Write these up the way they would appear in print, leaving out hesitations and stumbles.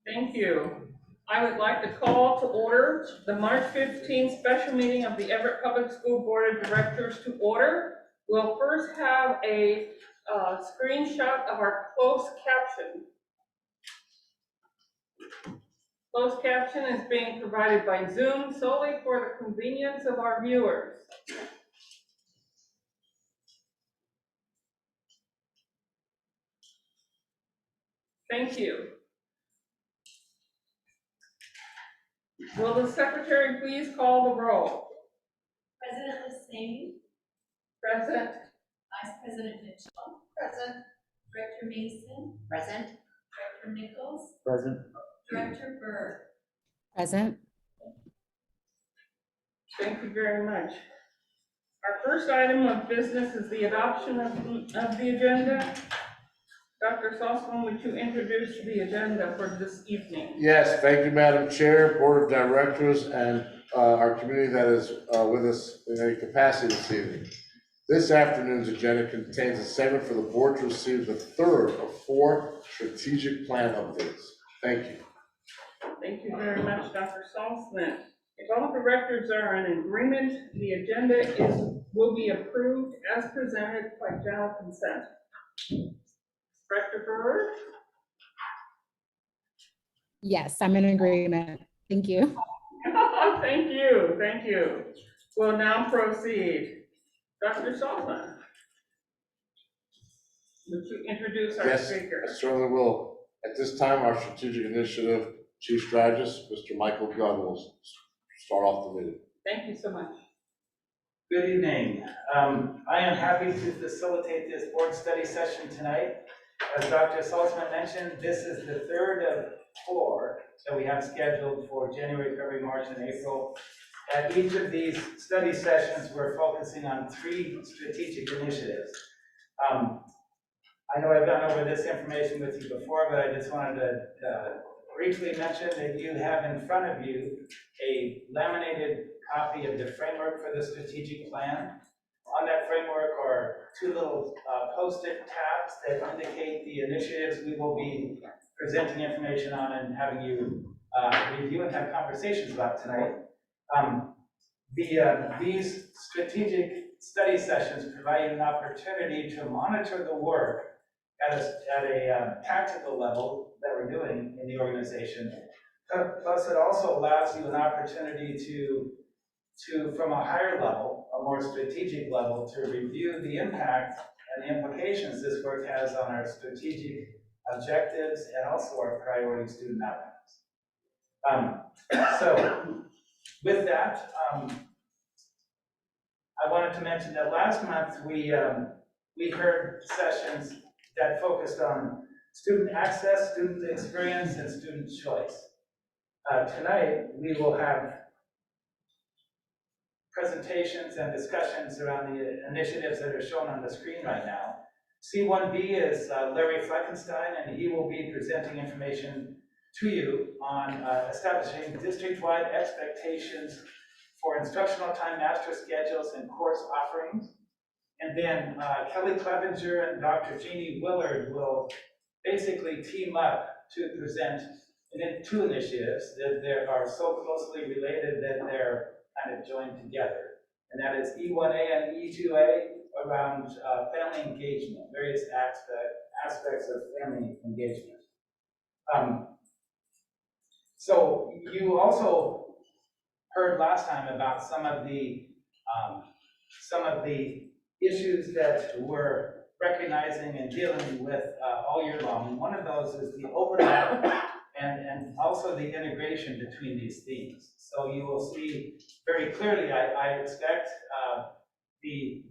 Thank you. I would like to call to order the March 15th special meeting of the Everett Public School Board of Directors to order. We'll first have a screenshot of our closed caption. Closed caption is being provided by Zoom solely for the convenience of our viewers. Thank you. Will the secretary please call the roll? President Hussein. Present. Vice President Mitchell. Present. Director Mason. Present. Director Nichols. Present. Director Burr. Present. Thank you very much. Our first item of business is the adoption of the agenda. Dr. Salzman, would you introduce the agenda for this evening? Yes, thank you, Madam Chair, Board of Directors, and our community that is with us in any capacity this evening. This afternoon's agenda contains a segment for the board to receive the third of 4 strategic plan updates. Thank you. Thank you very much, Dr. Salzman. If all directors are in agreement, the agenda will be approved as presented by general consent. Director Burr? Yes, I'm in agreement. Thank you. Thank you, thank you. We'll now proceed. Dr. Salzman, would you introduce our Yes, speaker? I certainly will. At this time, our strategic initiative Chief Strategist, Mr. Michael Gunn, will start off the meeting. Thank you so much. Good evening. I am happy to facilitate this board study session tonight. As Dr. Salzman mentioned, this is the third of 4 that we have scheduled for January, February, March, and April. At each of these study sessions, we're focusing on 3 strategic initiatives. I know I've gone over this information with you before, but I just wanted to briefly mention that you have in front of you a laminated copy of the framework for the strategic plan. On that framework are 2 little post-it tabs that indicate the initiatives we will be presenting information on and having you review and have conversations about tonight. These strategic study sessions provide an opportunity to monitor the work at a tactical level that we're doing in the organization. Plus, it also allows you an opportunity to from a higher level, a more strategic level, to review the impact and the implications this work has on our strategic objectives and also our priority student outcomes. So with that, I wanted to mention that last month we heard sessions that focused on student access, student experience, and student choice. Tonight, we will have presentations and discussions around the initiatives that are shown on the screen right now. C1B is Larry Fleckenstein, and he will be presenting information to you on establishing district-wide expectations for instructional time master schedules and course offerings. And then Kelly Clevenger and Dr. Jeannie Willard will basically team up to present 2 initiatives that are so closely related that they're kind of joined together. And that is E1A and E2A around family engagement, various aspects of family engagement. So you also heard last time about some of the issues that we're recognizing and dealing with all year long. And one of those is the overlap and also the integration between these themes. So you will see very clearly, I expect the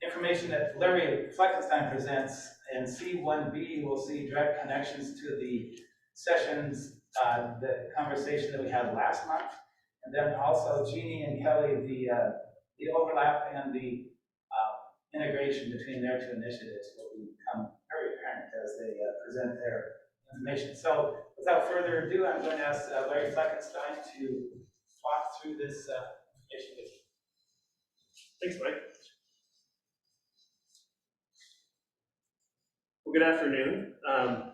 information that Larry Fleckenstein presents in C1B, you will see direct connections to the sessions, the conversation that we had last month. And then also Jeannie and Kelly, the overlap and the integration between their 2 initiatives will become very apparent as they present their information. So without further ado, I'm going to ask Larry Fleckenstein to walk through this information with you. Thanks, Mike. Well, good afternoon,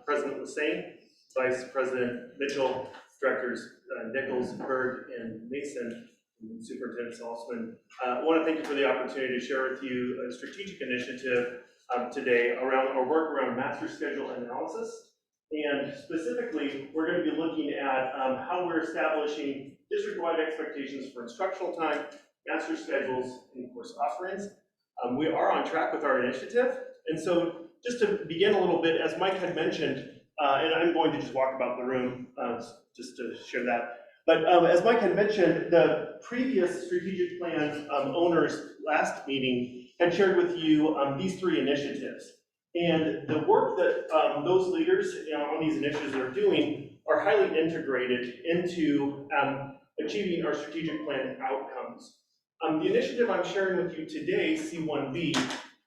President Hussein, Vice President Mitchell, Directors Nichols, Berg, and Mason, and Superintendent Salzman. I want to thank you for the opportunity to share with you a strategic initiative today around our work around master schedule analysis. And specifically, we're going to be looking at how we're establishing district-wide expectations for instructional time, master schedules, and course offerings. We are on track with our initiative. And so just to begin a little bit, as Mike had mentioned, and I'm going to just walk about the room just to share that. But as Mike had mentioned, the previous strategic plan owners last meeting had shared with you these 3 initiatives. And the work that those leaders on these initiatives are doing are highly integrated into achieving our strategic plan outcomes. The initiative I'm sharing with you today, C1B,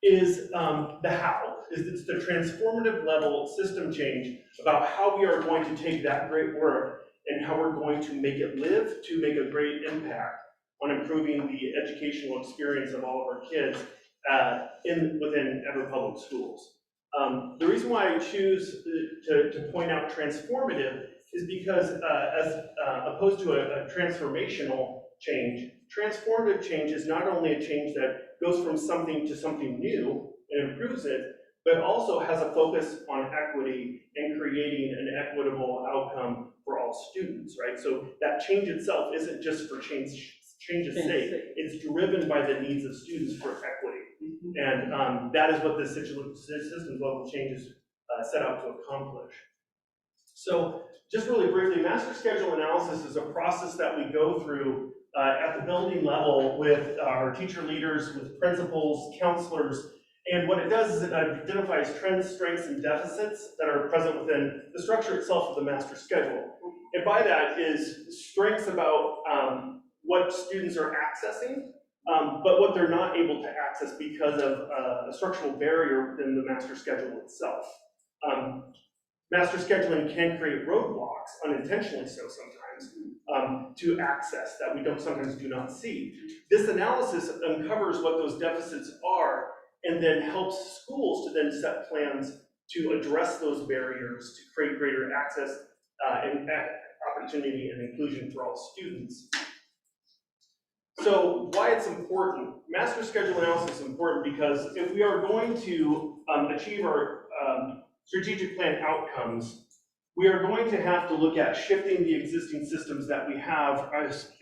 is the how. It's the transformative level system change about how we are going to take that great work and how we're going to make it live to make a great impact on improving the educational experience of all of our kids within Everett Public Schools. The reason why I choose to point out transformative is because as opposed to a transformational change, transformative change is not only a change that goes from something to something new and improves it, but also has a focus on equity and creating an equitable outcome for all students, right? So that change itself isn't just for change's sake, it's driven by the needs of students for equity. And that is what this systems level change is set out to accomplish. So just really briefly, master schedule analysis is a process that we go through at the building level with our teacher leaders, with principals, counselors, and what it does is it identifies trends, strengths, and deficits that are present within the structure itself of the master schedule. And by that is strengths about what students are accessing, but what they're not able to access because of a structural barrier within the master schedule itself. Master scheduling can create roadblocks, unintentionally so sometimes, to access that we sometimes do not see. This analysis uncovers what those deficits are and then helps schools to then set plans to address those barriers to create greater access and opportunity and inclusion for all students. So why it's important? Master schedule analysis is important because if we are going to achieve our strategic plan outcomes, we are going to have to look at shifting the existing systems that we have,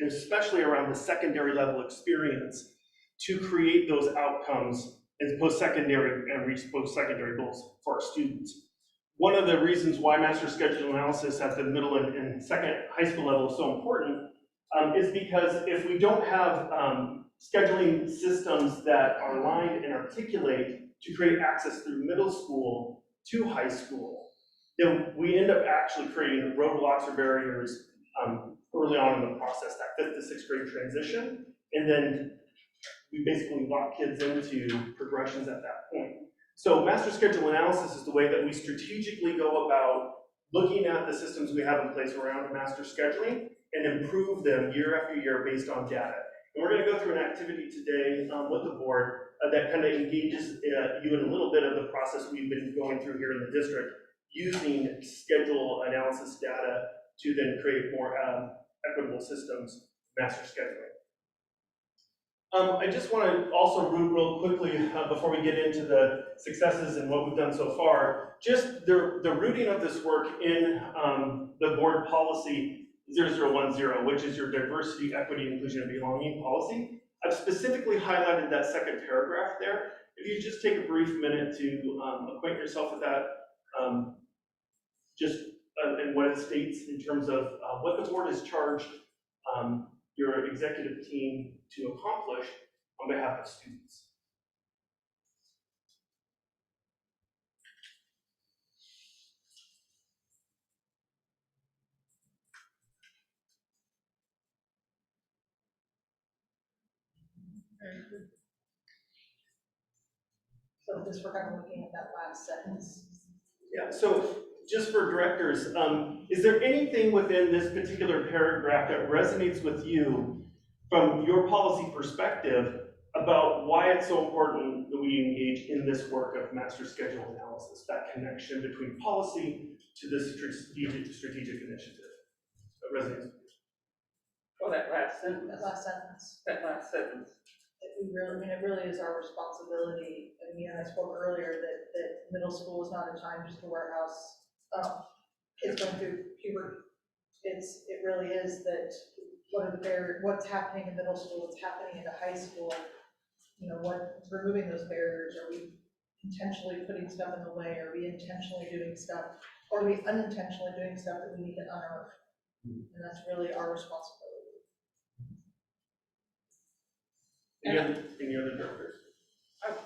especially around the secondary level experience, to create those outcomes and post-secondary and reach post-secondary goals for our students. One of the reasons why master schedule analysis at the middle and second high school level is so important is because if we don't have scheduling systems that are aligned and articulate to create access through middle school to high school, then we end up actually creating roadblocks or barriers early on in the process, that 5th to 6th grade transition, and then we basically lock kids into progressions at that point. So master schedule analysis is the way that we strategically go about looking at the systems we have in place around master scheduling and improve them year after year based on data. And we're going to go through an activity today with the board that kind of engages you in a little bit of the process we've been going through here in the district, using schedule analysis data to then create more equitable systems, master scheduling. I just want to also root real quickly before we get into the successes and what we've done so far, just the rooting of this work in the board policy 0010, which is your diversity, equity, inclusion, and belonging policy. I've specifically highlighted that second paragraph there. If you just take a brief minute to acquaint yourself with that, and what it states in terms of what the board has charged your executive team to accomplish on behalf of students. So this, we're kind of looking at that last sentence. Yeah, so just for directors, is there anything within this particular paragraph that resonates with you from your policy perspective about why it's so important that we engage in this work of master schedule analysis, that connection between policy to this strategic initiative. That resonates. Oh, that last sentence, That last sentence, that last sentence. we really, I mean, it really is our responsibility. I mean, I spoke earlier that middle school is not a time just to warehouse, kids going through puberty. It really is that what's happening in middle school, what's happening in high school, you know, removing those barriers. Are we intentionally putting stuff in the way? Are we intentionally doing stuff, or are we unintentionally doing stuff that we need to unearth? And that's really our responsibility. Any other directors?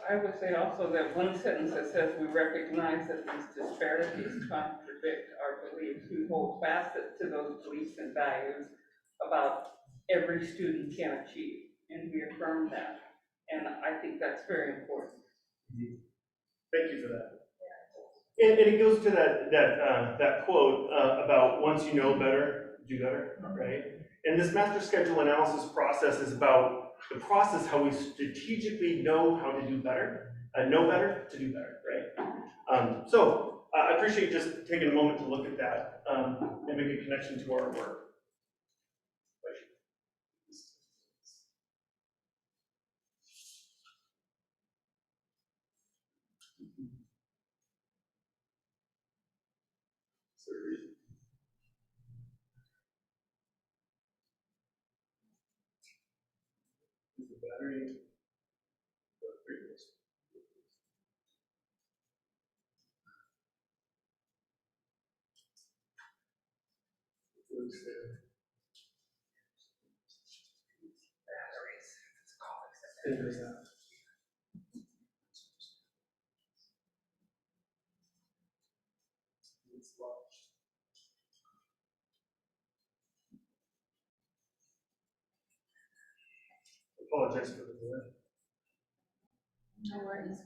I would say also that one sentence that says we recognize that these disparities contradict our beliefs. We hold fast to those beliefs and values about every student can achieve, and we affirm that. And I think that's very important. Thank you for that. And it goes to that quote about once you know better, do better, right? And this master schedule analysis process is about the process how we strategically know how to do better, know better to do better, right? So I appreciate just taking a moment to look at that and make a connection to our work. Battery. Apologize for the delay. No worries.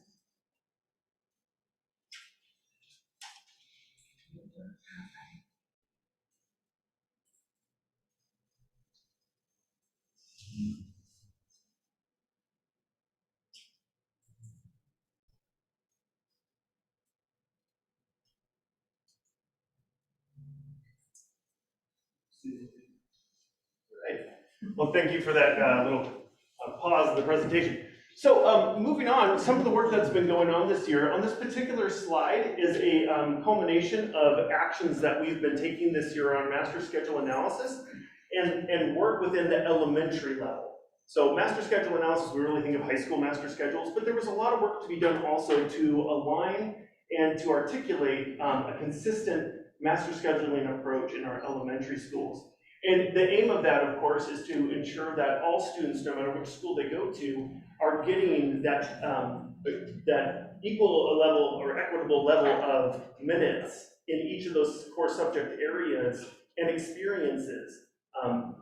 Right. Well, thank you for that little pause in the presentation. So moving on, some of the work that's been going on this year, on this particular slide is a culmination of actions that we've been taking this year on master schedule analysis and work within the elementary level. So master schedule analysis, we really think of high school master schedules, but there was a lot of work to be done also to align and to articulate a consistent master scheduling approach in our elementary schools. And the aim of that, of course, is to ensure that all students, no matter which school they go to, are getting that, that equal level or equitable level of minutes in each of those core subject areas and experiences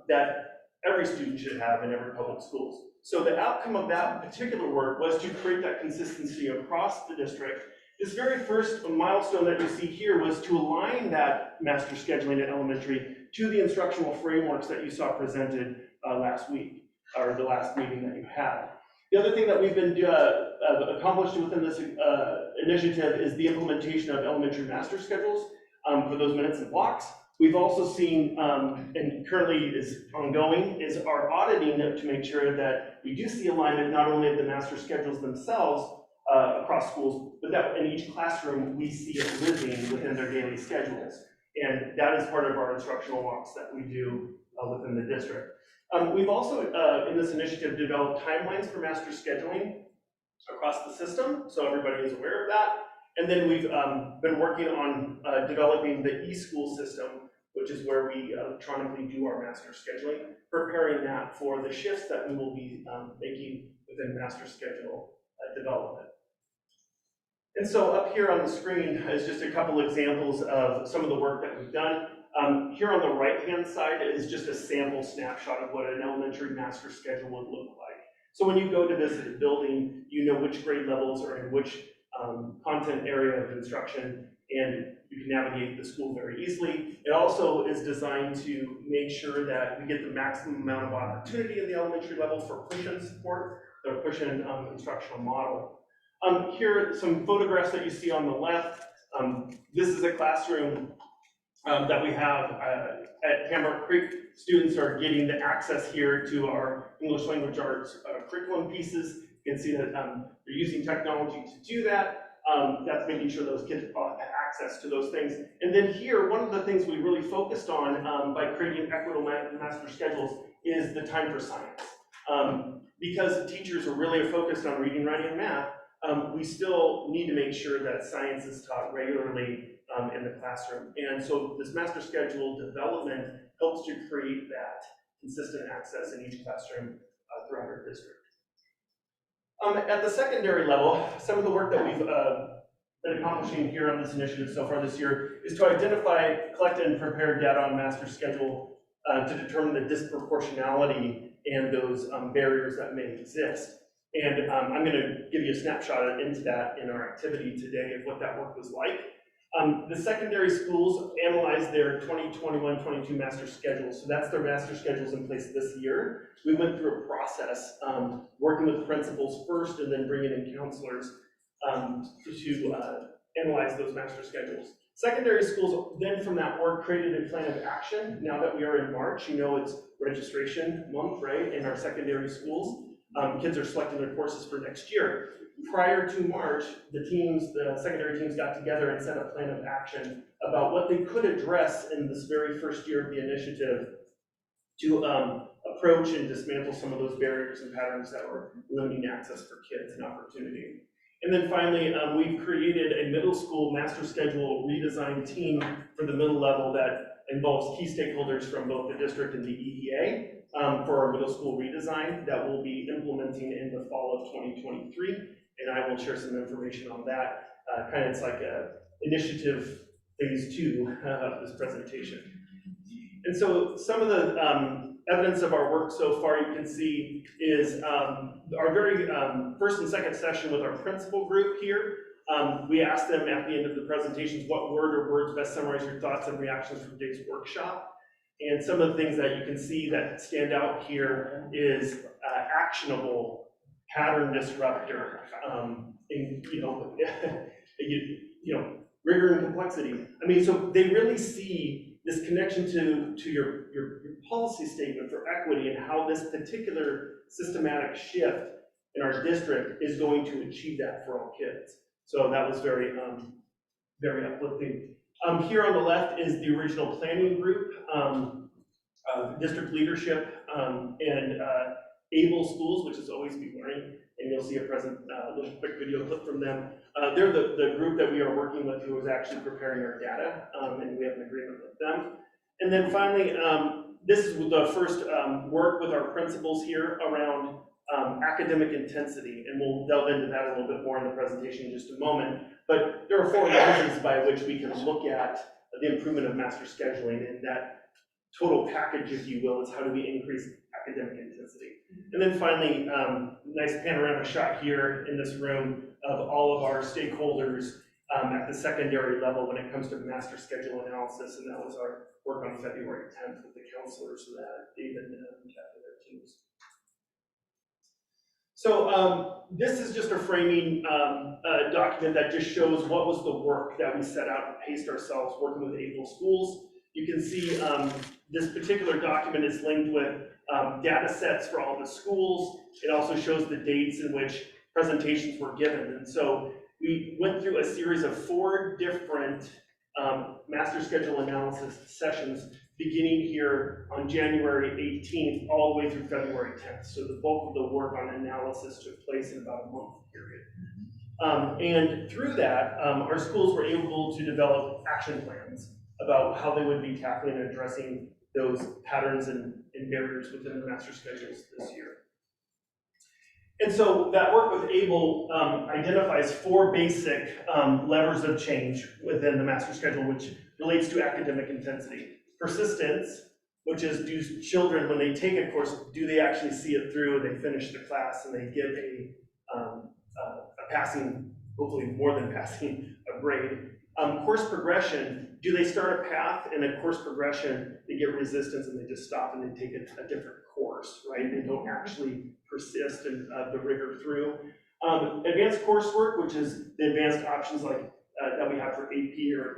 that every student should have in Everett Public Schools. So the outcome of that particular work was to create that consistency across the district. This very first milestone that you see here was to align that master scheduling at elementary to the instructional frameworks that you saw presented last week, or the last meeting that you had. The other thing that we've been accomplished within this initiative is the implementation of elementary master schedules for those minutes and blocks. We've also seen, and currently is ongoing, is our auditing to make sure that we do see alignment not only of the master schedules themselves across schools, but that in each classroom we see it living within their daily schedules. And that is part of our instructional walks that we do within the district. We've also, in this initiative, developed timelines for master scheduling across the system, so everybody is aware of that. And then we've been working on developing the e-school system, which is where we electronically do our master scheduling, preparing that for the shifts that we will be making within master schedule development. And so up here on the screen is just a couple examples of some of the work that we've done. Here on the right-hand side is just a sample snapshot of what an elementary master schedule would look like. So when you go to visit a building, you know which grade levels are in which content area of instruction, and you can navigate the school very easily. It also is designed to make sure that we get the maximum amount of opportunity in the elementary level for push-in support, the push-in instructional model. Here are some photographs that you see on the left. This is a classroom that we have at Hamburg Creek. Students are getting the access here to our English language arts curriculum pieces. You can see that they're using technology to do that. That's making sure those kids have access to those things. And then here, one of the things we really focused on by creating equitable master schedules is the time for science. Because teachers are really focused on reading, writing, and math, we still need to make sure that science is taught regularly in the classroom. And so this master schedule development helps to create that consistent access in each classroom throughout our district. At the secondary level, some of the work that we've been accomplishing here on this initiative so far this year is to identify, collect, and prepare data on master schedule to determine the disproportionality and those barriers that may exist. And I'm going to give you a snapshot into that in our activity today of what that work was like. The secondary schools analyzed their 2021-22 master schedules. So that's their master schedules in place this year. We went through a process, working with principals first and then bringing in counselors to analyze those master schedules. Secondary schools then from that work created a plan of action. Now that we are in March, you know it's registration month, right, in our secondary schools. Kids are selecting their courses for next year. Prior to March, the secondary teams got together and set a plan of action about what they could address in this very first year of the initiative to approach and dismantle some of those barriers and patterns that were limiting access for kids and opportunity. And then finally, we've created a middle school master schedule redesign team for the middle level that involves key stakeholders from both the district and the EEA for our middle school redesign that we'll be implementing in the fall of 2023. And I will share some information on that. It's like a initiative phase 2 of this presentation. And so some of the evidence of our work so far you can see is our very first and second session with our principal group here. We asked them at the end of the presentations what word or words best summarize your thoughts and reactions from today's workshop. And some of the things that you can see that stand out here is actionable, pattern disruptor, rigor and complexity. I mean, so they really see this connection to your policy statement for equity and how this particular systematic shift in our district is going to achieve that for all kids. So that was very, very uplifting. Here on the left is the original planning group, district leadership, and Able Schools, which is Always Be Learning, and you'll see a little quick video clip from them. They're the group that we are working with who is actually preparing our data, and we have an agreement with them. And then finally, this is the first work with our principals here around academic intensity, and we'll delve into that a little bit more in the presentation in just a moment. But there are 4 lenses by which we can look at the improvement of master scheduling, and that total package, if you will, is how do we increase academic intensity. And then finally, nice panorama shot here in this room of all of our stakeholders at the secondary level when it comes to master schedule analysis, and that was our work on February 10th with the counselors that David and their teams. So this is just a framing document that just shows what was the work that we set out and paced ourselves working with Able Schools. You can see this particular document is linked with data sets for all the schools. It also shows the dates in which presentations were given. And so we went through a series of 4 different master schedule analysis sessions beginning here on January 18th all the way through February 10th. So the bulk of the work on analysis took place in about a month period. And through that, our schools were able to develop action plans about how they would be tackling and addressing those patterns and barriers within the master schedules this year. And so that work with Able identifies 4 basic levers of change within the master schedule, which relates to academic intensity. Persistence, which is do children, when they take a course, do they actually see it through and they finish the class and they give a passing, hopefully more than passing, a grade. Course progression, do they start a path and a course progression, they get resistance and they just stop and they take a different course. course, right? They don't actually persist and the rigor through. Advanced coursework, which is the advanced options like that we have for AP or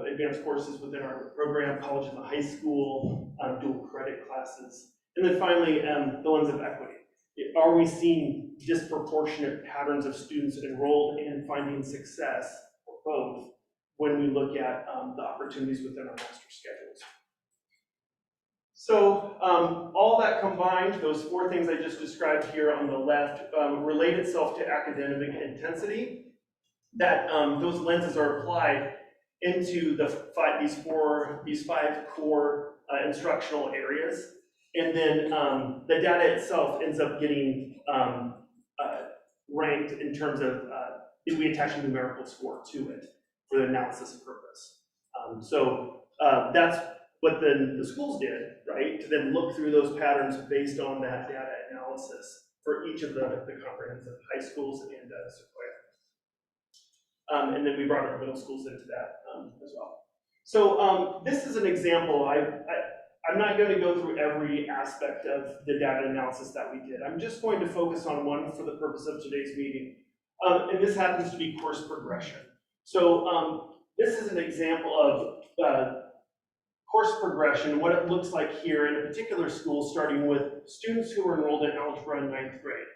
advanced courses within our program, college and the high school, dual credit classes. And then finally, the lens of equity. Are we seeing disproportionate patterns of students enrolled and finding success, or both, when we look at the opportunities within our master schedules? So all that combined, those four things I just described here on the left, relate itself to academic intensity. That those lenses are applied into these five core instructional areas. And then the data itself ends up getting ranked in terms of if we attach a numerical score to it for the analysis purpose. So that's what the schools did, right? To then look through those patterns based on that data analysis for each of the comprehensive high schools and Sequoia. And then we brought our middle schools into that as well. So this is an example. I'm not going to go through every aspect of the data analysis that we did. I'm just going to focus on one for the purpose of today's meeting. And this happens to be course progression. So this is an example of course progression, what it looks like here in a particular school, starting with students who are enrolled in algebra in 9th grade.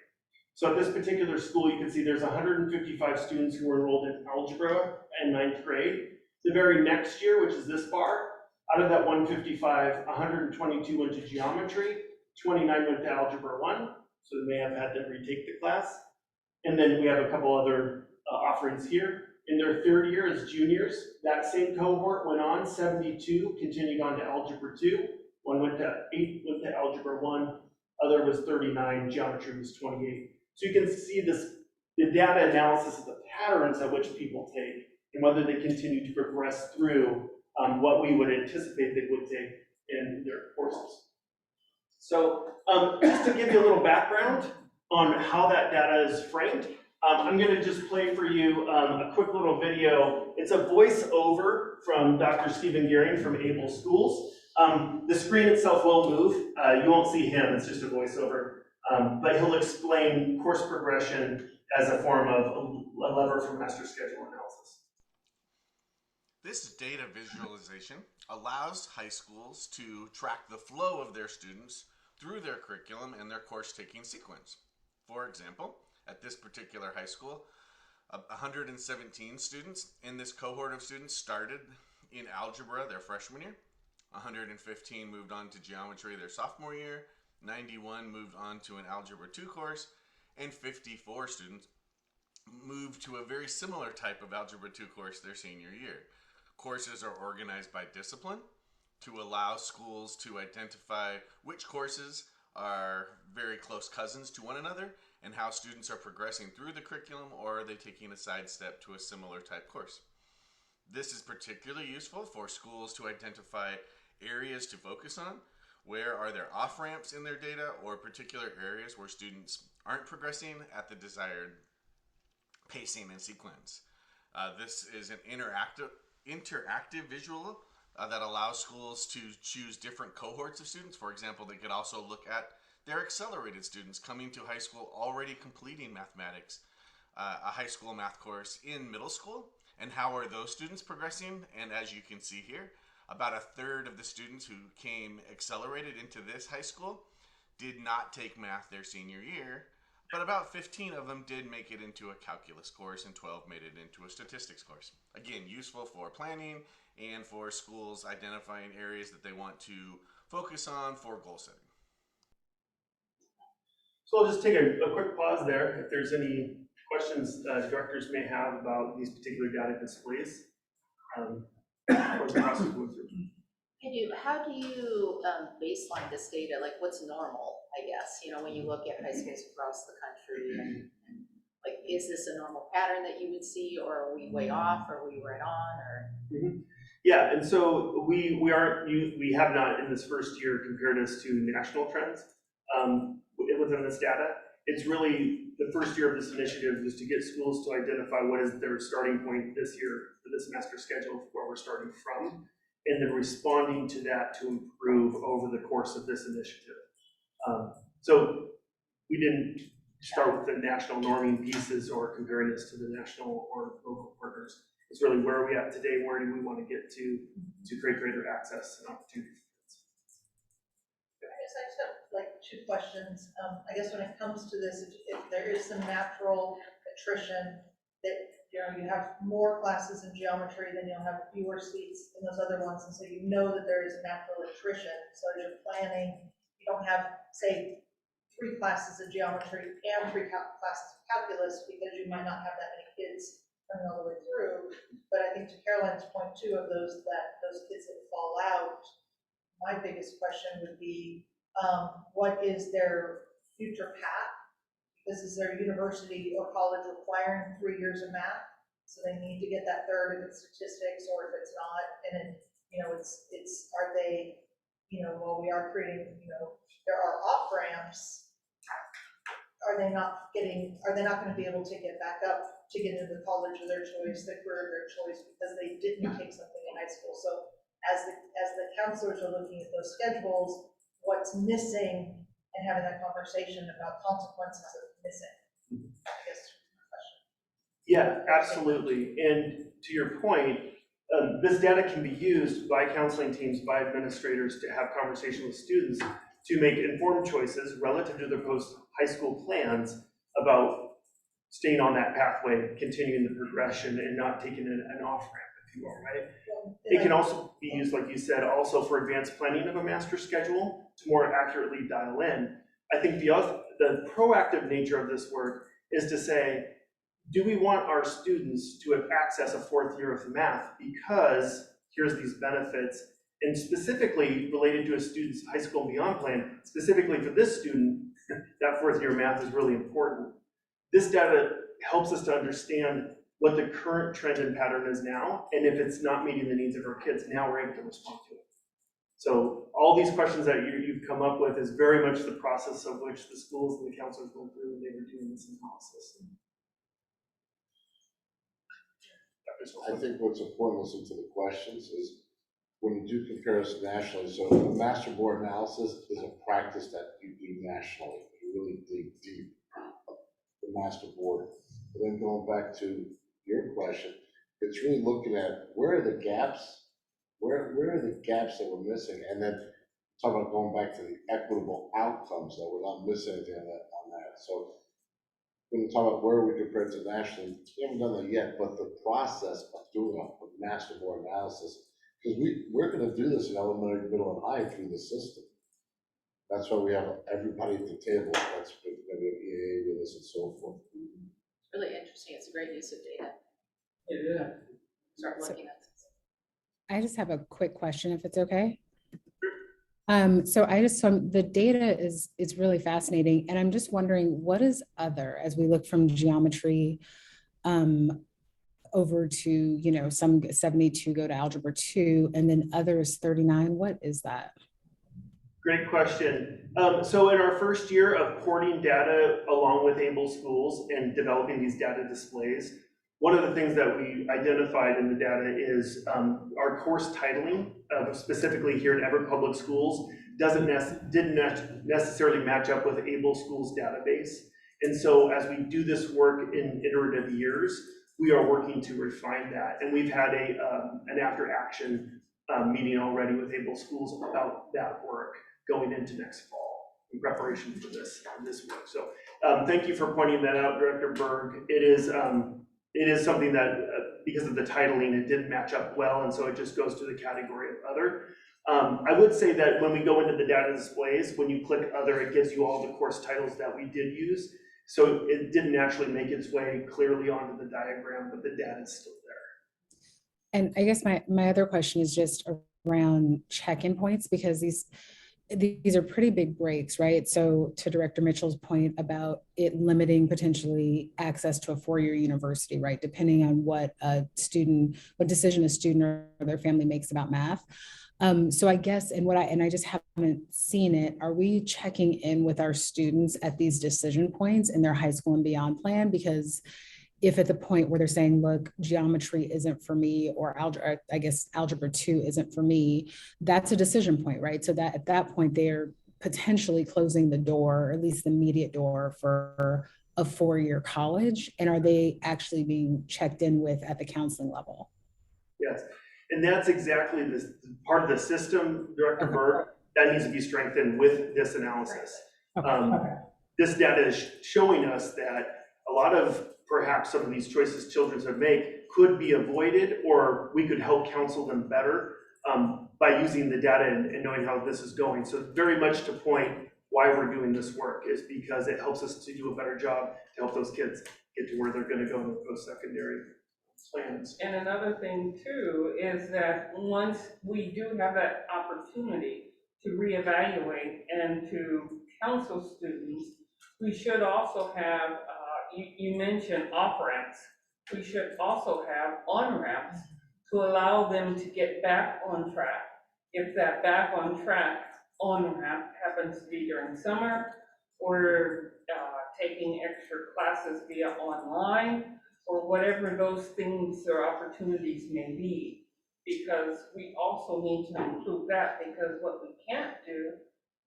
So at this particular school, you can see there's 155 students who are enrolled in algebra in 9th grade. The very next year, which is this bar, out of that 155, 122 went to geometry, 29 went to algebra 1, so they may have had to retake the class. And then we have a couple other offerings here. In their third year as juniors, that same cohort went on, 72 continued on to algebra 2, one went to 8, went to algebra 1, other was 39, geometry was 28. So you can see the data analysis of the patterns at which people take and whether they continue to progress through what we would anticipate they would take in their courses. So just to give you a little background on how that data is framed, I'm going to just play for you a quick little video. It's a voiceover from Dr. Stephen Gearing from Able Schools. The screen itself will move. You won't see him, it's just a voiceover. But he'll explain course progression as a form of a lever for master schedule analysis. This data visualization allows high schools to track the flow of their students through their curriculum and their course-taking sequence. For example, at this particular high school, 117 students in this cohort of students started in algebra their freshman year, 115 moved on to geometry their sophomore year, 91 moved on to an algebra 2 course, and 54 students moved to a very similar type of algebra 2 course their senior year. Courses are organized by discipline to allow schools to identify which courses are very close cousins to one another and how students are progressing through the curriculum, or are they taking a sidestep to a similar type course. This is particularly useful for schools to identify areas to focus on. Where are there off-ramps in their data, or particular areas where students aren't progressing at the desired pacing and sequence. This is an interactive visual that allows schools to choose different cohorts of students. For example, they could also look at their accelerated students coming to high school already completing mathematics, a high school math course in middle school, and how are those students progressing. And as you can see here, about a third of the students who came accelerated into this high school did not take math their senior year, but about 15 of them did make it into a calculus course and 12 made it into a statistics course. Again, useful for planning and for schools identifying areas that they want to focus on for goal setting. So I'll just take a quick pause there if there's any questions directors may have about these particular data displays. Or the process we'll go through. How do you baseline this data? Like, what's normal, I guess, when you look at high schools across the country, and like, is this a normal pattern that you would see, or are we way off, or are we right on, or? Mm-hmm. Yeah, and so we have not in this first year compared us to national trends within this data. It's really the first year of this initiative is to get schools to identify what is their starting point this year for this semester schedule, where we're starting from, and then responding to that to improve over the course of this initiative. So we didn't start with the national norming pieces or comparing this to the national or local partners. It's really where are we at today, where do we want to get to create greater access and opportunity for kids. I just have like two questions. I guess when it comes to this, if there is some natural attrition that, you have more classes in geometry, then you'll have fewer seats in those other ones. And so you know that there is natural attrition. So as you're planning, you don't have, say, 3 classes of geometry and 3 classes of calculus because you might not have that many kids coming all the way through. But I think to Caroline's point too of those kids that fall out, my biggest question would be, what is their future path? Because is their university or college requiring 3 years of math? So they need to get that third if it's statistics or if it's not. And then, are they, while we are creating, there are off ramps, are they not going to be able to get back up to get into the college of their choice, the career of their choice, because they didn't take something in high school? So as the counselors are looking at those schedules, what's missing and having that conversation about consequences of missing, I guess is my question. Yeah, absolutely. And to your point, this data can be used by counseling teams, by administrators to have conversation with students to make informed choices relative to their post-high school plans about staying on that pathway, continuing the progression, and not taking an off-ramp, if you will, right? It can also be used, like you said, also for advanced planning of a master schedule to more accurately dial in. I think the proactive nature of this work is to say, do we want our students to have access a 4th year of math because here's these benefits, and specifically related to a student's high school and beyond plan, specifically for this student, that 4th year math is really important. This data helps us to understand what the current trend and pattern is now, and if it's not meeting the needs of our kids, now we're able to respond to it. So all these questions that you've come up with is very much the process of which the schools and the counselors went through when they were doing this analysis. I think what's important, listening to the questions, is when you do comparison nationally, so a master board analysis is a practice that you do nationally. You really dig deep the master board. But then going back to your question, it's really looking at where are the gaps, where are the gaps that we're missing, and then talk about going back to the equitable outcomes that we're not missing anything on that. So when we talk about where we compare to nationally, we haven't done that yet, but the process of doing a master board analysis, because we're going to do this in elementary, middle, and high through the system. That's why we have everybody at the table. That's going to be an EAA with us and so forth. It's really interesting. It's a great use of data. Yeah. Start looking at this. I just have a quick question, if it's okay. So the data is really fascinating, and I'm just wondering, what is other as we look from geometry over to, some 72 go to algebra 2, and then others 39. What is that? Great question. So in our first year of porting data along with Able Schools and developing these data displays, one of the things that we identified in the data is our course titling, specifically here at Everett Public Schools, didn't necessarily match up with Able Schools database. And so as we do this work in iterative years, we are working to refine that. And we've had an after action meeting already with Able Schools about that work going into next fall in preparation for this work. So thank you for pointing that out, Director Berg. It is something that, because of the titling, it didn't match up well, and so it just goes to the category of other. I would say that when we go into the data displays, when you click other, it gives you all the course titles that we did use. So it didn't actually make its way clearly onto the diagram, but the data is still there. And I guess my other question is just around check-in points, because these are pretty big breaks, right? So to Director Mitchell's point about it limiting potentially access to a 4-year university, right? Depending on what decision a student or their family makes about math. So I guess, and I just haven't seen it, are we checking in with our students at these decision points in their high school and beyond plan? Because if at the point where they're saying, look, geometry isn't for me, or algebra 2 isn't for me, that's a decision point, right? So that at that point, they're potentially closing the door, or at least the immediate door, for a 4-year college? And are they actually being checked in with at the counseling level? Yes, and that's exactly this part of the system, Director Berg, that needs to be strengthened with this analysis. This data is showing us that a lot of perhaps some of these choices children have made could be avoided, or we could help counsel them better by using the data and knowing how this is going. So very much to point why we're doing this work is because it helps us to do a better job to help those kids get to where they're going to go in the post-secondary plans. And another thing too is that once we do have that opportunity to reevaluate and to counsel students, we should also have, you mentioned off-ramps. We should also have on-ramps to allow them to get back on track. If that back on track on-ramp happens to be during summer, or taking extra classes via online, or whatever those things or opportunities may be, because we also need to include that, because what we can't do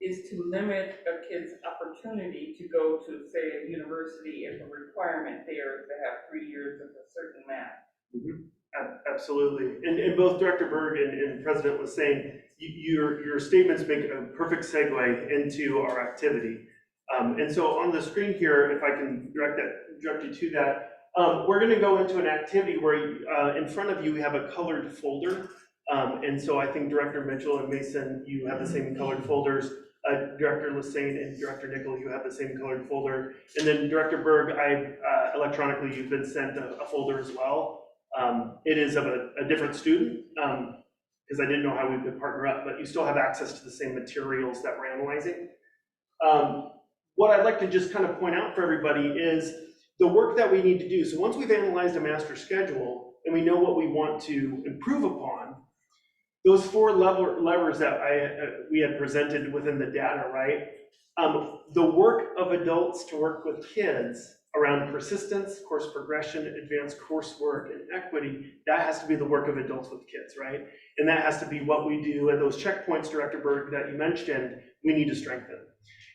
is to limit a kid's opportunity to go to, say, a university if a requirement there is to have 3 years of a certain math. Absolutely, and both Director Berg and President was saying, your statements make a perfect segue into our activity. And so on the screen here, if I can direct you to that, we're going to go into an activity where in front of you we have a colored folder. And so I think Director Mitchell and Mason, you have the same colored folders. Director Lassane and Director Nickel, you have the same colored folder. And then Director Berg, electronically, you've been sent a folder as well. It is of a different student, because I didn't know how we could partner up, but you still have access to the same materials that we're analyzing. What I'd like to just kind of point out for everybody is the work that we need to do. So once we've analyzed a master schedule and we know what we want to improve upon, those 4 levers that we had presented within the data, right? The work of adults to work with kids around persistence, course progression, advanced coursework, and equity, that has to be the work of adults with kids, right? And that has to be what we do at those checkpoints, Director Berg, that you mentioned, we need to strengthen.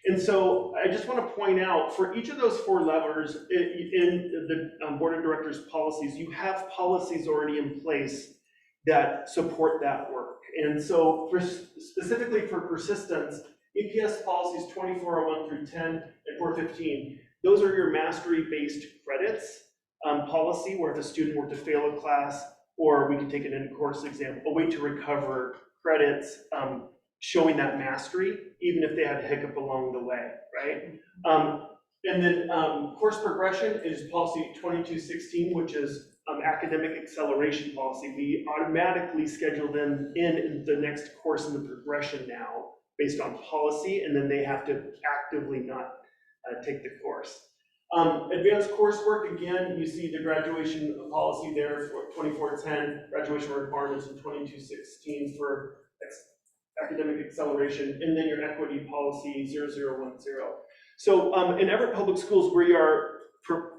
And so I just want to point out, for each of those 4 levers in the Board of Directors policies, you have policies already in place that support that work. And so specifically for persistence, EPS policies 2401 through 10 and 415, those are your mastery-based credits policy, where if a student were to fail a class, or we can take an in-course exam, a way to recover credits, showing that mastery, even if they had a hiccup along the way, right? And then course progression is policy 2216, which is academic acceleration policy. We automatically schedule them in the next course in the progression now, based on policy, and then they have to actively not take the course. Advanced coursework, again, you see the graduation policy there for 2410, graduation requirements in 2216 for academic acceleration, and then your equity policy 0010. So in Everett Public Schools, we are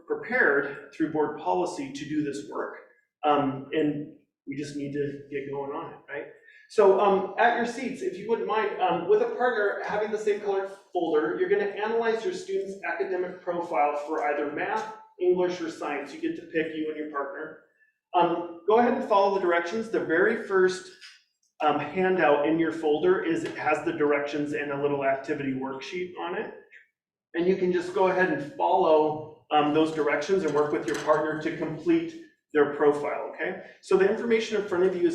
prepared through board policy to do this work, and we just need to get going on it, right? So at your seats, if you wouldn't mind, with a partner having the same colored folder, you're going to analyze your student's academic profile for either math, English, or science. You get to pick, you and your partner. Go ahead and follow the directions. The very first handout in your folder has the directions and a little activity worksheet on it. And you can just go ahead and follow those directions and work with your partner to complete their profile, okay? So the information in front of you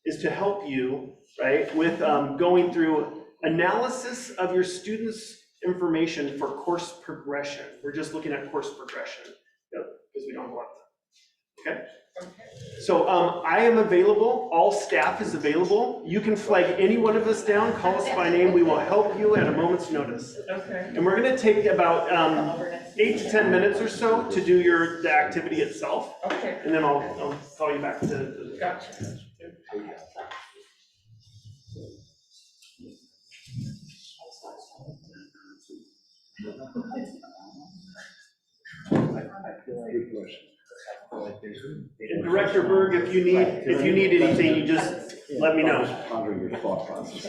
is to help you, right, with going through analysis of your students' information for course progression. We're just looking at course progression, because we don't have a lot of time, okay? So I am available, all staff is available. You can flag any one of us down, call us by name, we will help you at a moment's notice. Okay. And we're gonna take about 8 to 10 minutes or so to do the activity itself. Okay. And then I'll call you back to Gotcha. And Director Berg, if you need anything, you just let me know. Pondering your thought process.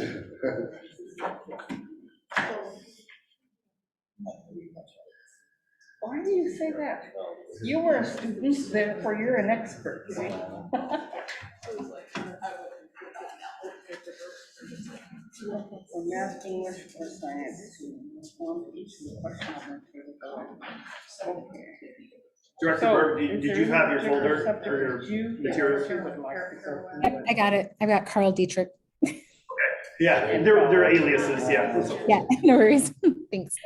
Why do you say that? You were a student, therefore you're an expert. For math, English, or science, respond to each of the questions. Okay. Director Berg, did you have your folder for your materials? I got it. I've got Carl Dietrich. Yeah, they're aliases, yeah. Yeah, no worries. Thanks.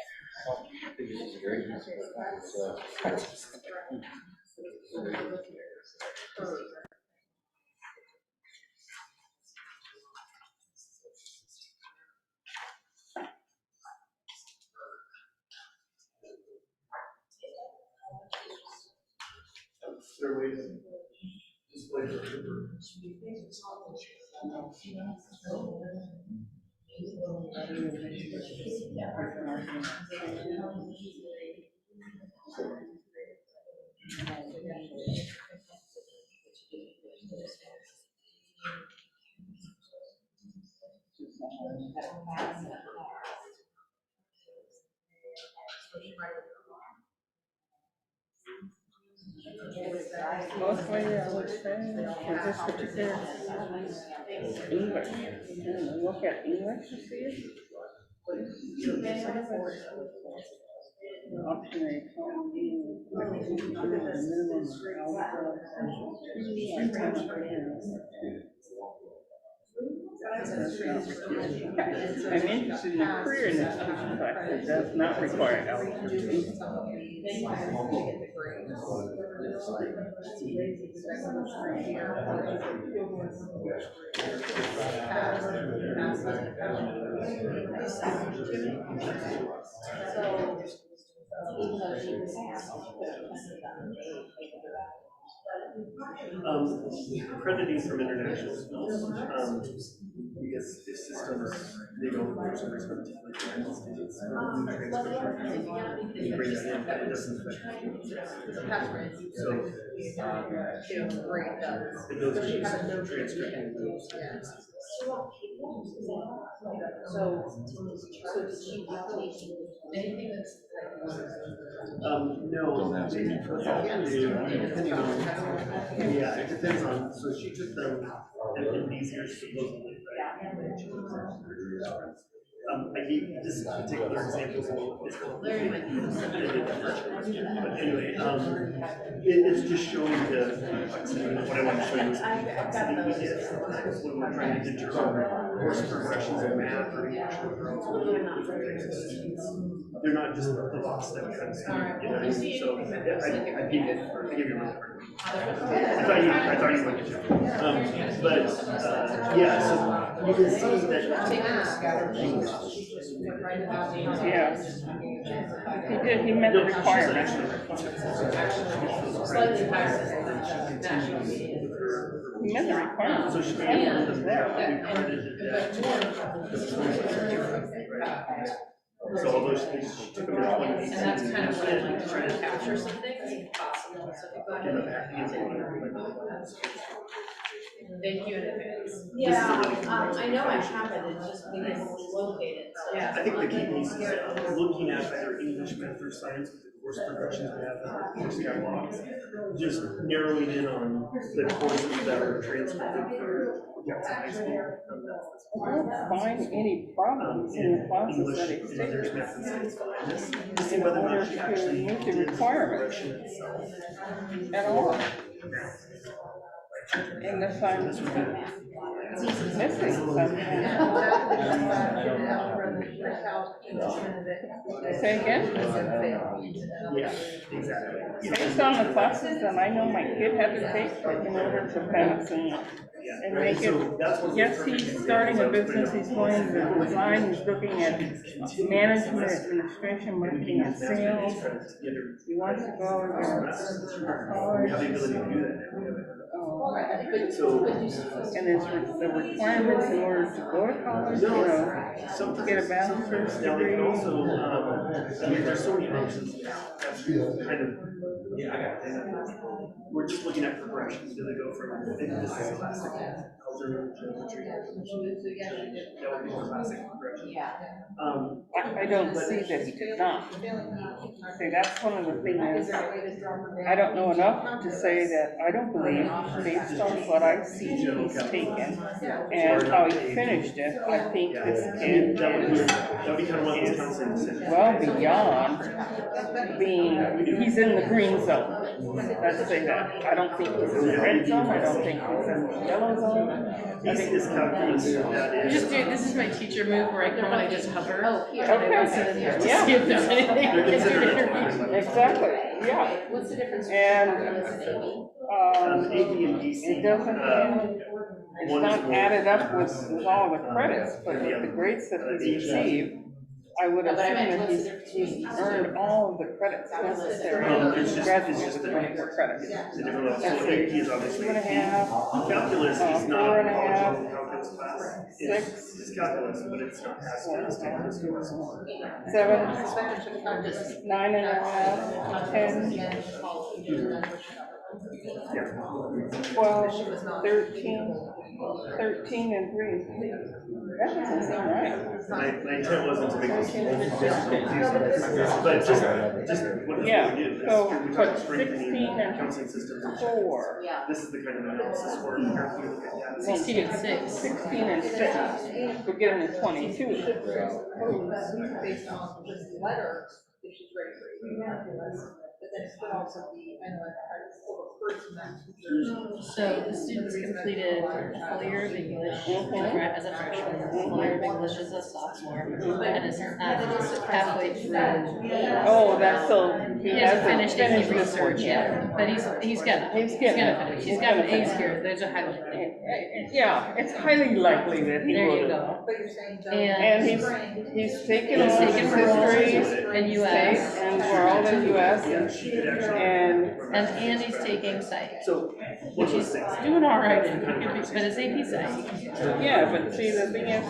Mostly, I would say, for this particular English, look at English to see it. Option A, minimum I'm interested in a career in education, but it does not require eligibility. Crediting from international schools, because the systems, they don't function respectively for United States. You bring that in, it doesn't affect you. So, it goes to transcribing those. No. Yeah, it depends on, so she took them in these years supposedly, right? I gave this particular example, it's called. But anyway, it's just showing the complexity. What I want to show you is the complexity we get when we're trying to determine course progressions in math or English or different types of students. They're not just the box that kind of student, you know what I mean? So I gave you a really hard one. I thought you would get it. Yeah, so you can see that. Yeah. He did, he met the requirements. He met the requirements. So she was there. So although she took them in 2018. And that's kind of what I like to try to capture some things if possible, so if I thank you in advance. Yeah, I know I have it, it's just being able to locate it, so. Yeah. I think the key piece is looking at either English, math, or science with the course progressions we have in our course catalogs, just narrowing in on the courses that are transcribed for high school. I don't find any problems in the classes English, that exist. there's math and science bias. To see In whether or order not she to actually meet the did requirements progression itself. at all. Unless I'm missing something. Say again? Yeah, exactly. Based on the classes that I know my kid had to take in order to pass and make it, yes, he's starting a business, he's going to design, he's looking at management, administration, marketing, and sales. He wants to go to college. have the ability to do that And there's the requirements in order to go to college, you know, to get a bachelor's Now, they degree. can also, I mean, there's so many options now. That's kind of, we're just looking at progressions. Do they go from, this is elastic, how through the tree. That would be the classic progression. Yeah. I don't see that he did not. See, that's one of the things, I don't know enough to say that I don't believe, based on what I see he's taken and how he finished it, I think this kid That would be kind of one of those counseling decisions. well beyond being, he's in the green zone. Let's say that. I don't think he's in the red zone, I don't think he's in the yellow zone. I He's think dyscalculated, that is. Just do, this is my teacher move where I come and I just hover. Oh, here. Okay. To Yeah. see if there's anything. They're considered. Exactly, yeah. What's the difference? And, AP and DC. it doesn't, it's one is not more- added up with all the credits, but with the grades that he's received, I would No, but I assume meant that what's the difference he's between these earned two? all of the credits necessary It's to just graduate the with 24 credits. The different levels. Let's So see, AP is obviously. 2.5, Calculus is not four a and a college half, level calculus class. 6, It's calculus, but it's not as good as calculus. 7, 9.5, 10, 12, 13 and 3. That doesn't seem right. My intent wasn't to make this confusing, but just what we Yeah, do. so, We talk but strengthening 16 and counseling systems. 4. Yeah. This is the kind of analysis where you carefully look at that. 16 and 6. 16 and 6. We're getting to 22. Based on this letter, if she's ready for it. But then it could also be, I know I still refer to that. So the students completed a full year of English as a freshman, a full year of English as a sophomore, and is halfway through. Oh, that's so, he He hasn't hasn't finished any finished this research one yet, but he's gonna. He's getting He's it. gonna finish. He's got an A's here. There's a highlight. Yeah, it's highly likely that he There you would. go. But you're saying. And he's taken all his He's taken history, and US. and we're all in US, and And he's taking psych, So, which he's doing all right in, but it's AP psych. yeah, but see, the thing is,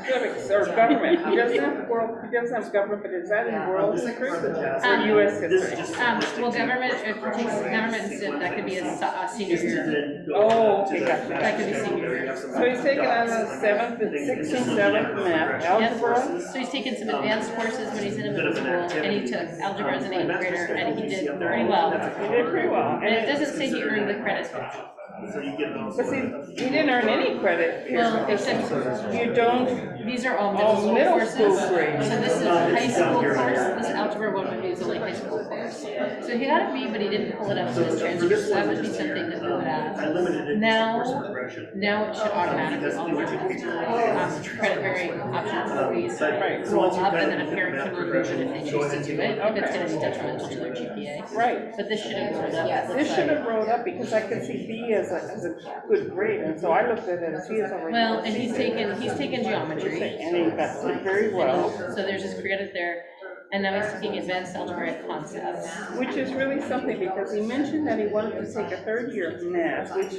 civics or government, he doesn't have government, but is that in world history or US history? Well, government, if it takes government and civ, that could be a senior year. Oh, okay, gotcha. That could be senior year. So he's taken on the 7th and 6th and 7th math, algebra. So he's taken some advanced courses when he's in middle school, and he took algebra as an 8th grader, and he did pretty well. He did pretty well. And it doesn't say he earned the credit. So you get these. But see, he didn't earn any credit here. Well, except You don't, these are all all middle middle school school courses. grades. So this is a high school course, this algebra one would be is only high school course. So he got a B, but he didn't pull it up in his transcript, so that would be something that we would I add. limited it to Now- course progression. Now it should automatically credit bearing options always Right. roll up, and then a parent can remove it if they choose to do it, if it's gonna be detrimental to their GPA. right. But this should have rolled up. It This looks should like. have rolled up because I could see B as a good grade, and so I looked at it as he is already. Well, and he's taken geometry. And he got did very well, So there's his credit there, and now he's taking advanced algebraic concepts. which is really something because he mentioned that he wanted to take a 3rd year of math, which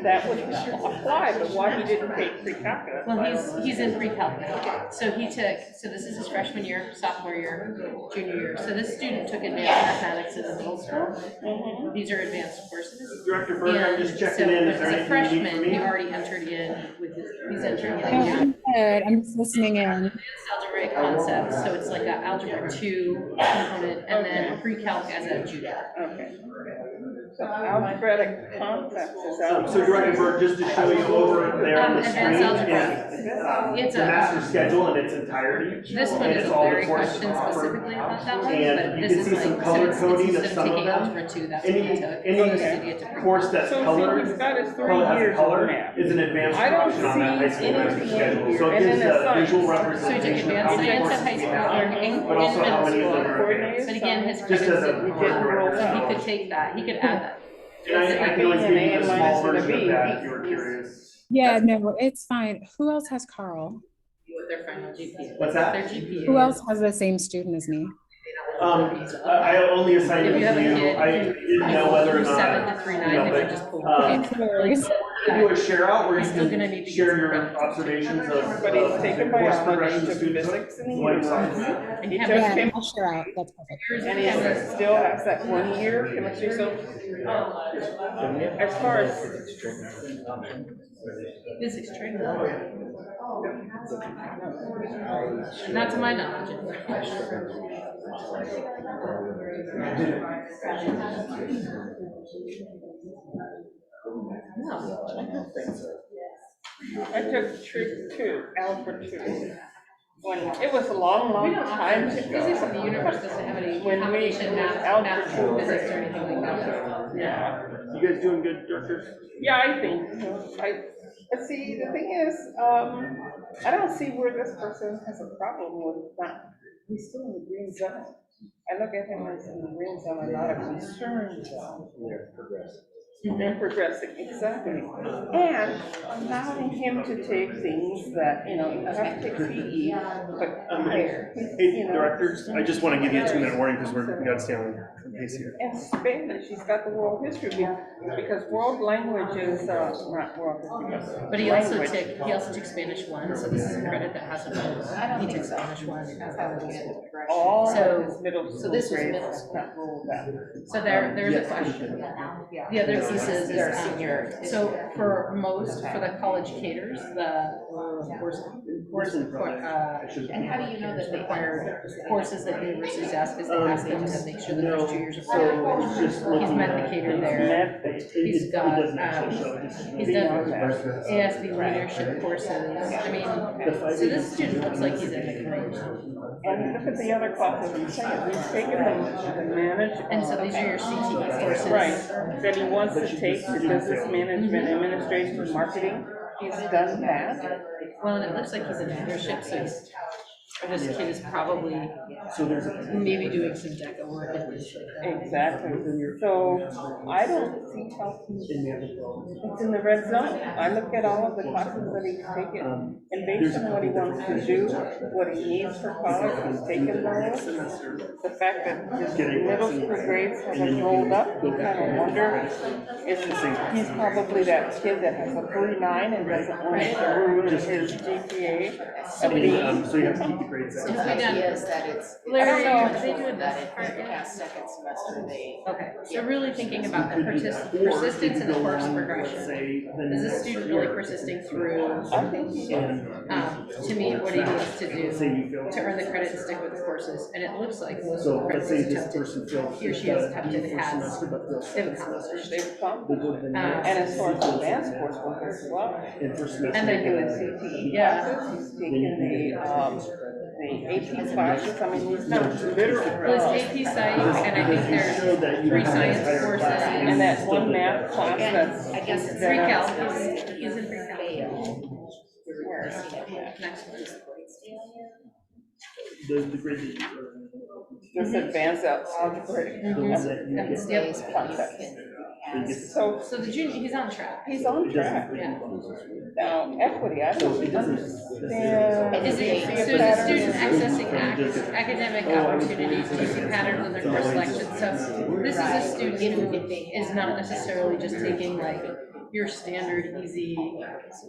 that would apply, but why he didn't take pre-calculus. Well, he's in pre-calc now. So he took, so this is his freshman year, sophomore year, junior year. So this student took advanced mathematics in the middle school. These are advanced courses. Director Berger, I'm And just so, checking in. Is there as a anything you need freshman, from he me? already entered in with his, he's entering in. I'm good. I'm just listening in. Advanced algebraic concepts, so it's like a algebra 2 component, and then pre-calc as a junior. Okay. So algebraic concepts is out. So Director Berger, just to show you over there on the screen Advanced algebra. is It's the a- master schedule in its entirety. This one And is it's a all the very courses question offered. specifically about that one, And but you this can is see like, some so color it's coding of instead of some of taking them. algebra 2, that's what he took. Any Instead you get to course that's So see, colored, he's got his 3 color has years of color math. is an advanced I don't option on that high see school master anything schedule. here. So it And gives then the a visual science. representation of advanced how many science courses at high we school have, and but also how many of them middle are advanced. But again, his Just credits as a didn't quick come on, reference. so he could take that, he could add that. And I can always It's give an you A a small minus and a version of B. that if you were curious. Yeah, no, it's fine. Who else has Carl? With their final GPA. What's that? Their GPA. Who else has the same student as me? I only assigned it If you have a to you. kid, I didn't know whether or not. 7 to 3.9, you know, they but, would just pull. Okay, no worries. do a share out where He's you still gonna can need to get share some your credits. observations of. But he's taken course biology, progression took students. physics and What English. And He have just Yeah, came, I'll share out, that's perfect. and he still has that 1 year chemistry, so as far as, physics training. Not to my knowledge. No. I took trig 2, algebra 2. When, it was a long, long time Physics in ago. the universe doesn't have any When we combination was math, algebra two. physics or anything like that. Yeah, You guys doing good, directors? yeah, I think so. But see, the thing is, I don't see where this person has a problem with not, he's still in the green zone. I look at him as in the green zone, and not a concern zone. They're progressing, exactly. And allowing him to take things that, you know, you have to take PE, but higher. Hey, you know. directors, I just want to give you a 2-minute warning because we got to stay on pace here. And Spanish, he's got the world history, because world language is, not world history. But he also language. took Spanish 1, so this is a credit that hasn't been, he took Spanish 1 as a middle school. All So- of his middle so school this was grades middle have school. not rolled out. So there's a question. The other piece is, They're senior. so for the college caters, the And how do you know that they required courses that universities ask, is they ask them to make sure that there's 2 years of So it's credit. just He's met the cater there. He's got, It doesn't actually show, it just- He's done ASB leadership courses. I mean, so this student looks like he's in the grade. And look at the other classes he's taken, he's taken them to manage. And so these are your CTE courses. Right, that he wants to take the business management, administration, marketing, he's done that. Well, and it looks like he's in leadership, so this kid is probably So there's maybe doing some DECA work and things like that. Exactly, so I don't see how it's in the red zone. I look at all of the classes that he's taken, and based on what he wants to do, what he needs for college, he's taken those. The fact that his middle school grades haven't rolled up, you kind of wonder, he's probably that kid that has a 39 and doesn't want to ruin his GPA. so you have to keep the grades So up. the idea is that it's. Larry, I don't know. they do it That this if part, in the yeah. past second semester, they. Okay, so really thinking about the persistence in the course progression. Is this student really persisting through, I think he is. to meet what he needs to do to earn the credit and stick with the courses? And it looks like most of So the let's credits say he's this person attempted, feels. he or she has attempted has, they've accomplished. They've come. And And as far as advanced coursework as well. And then Taking the CTE Yeah. classes, he's taking the AP classes, I mean, he's not literally. Well, it's AP Psych, and I think there's 3 science courses. And that one math class that's. I guess it's. 3 Cal, he's in 3 Cal. Where? Next one. The grade that you. This advanced algebra. Mhm. Yep. So So the junior, he's on track. he's on track. Yeah. Now, equity, I don't understand. Is it, so is the student accessing academic opportunities, do you see patterns in their course selection? So this is a student who is not necessarily just taking like your standard easy,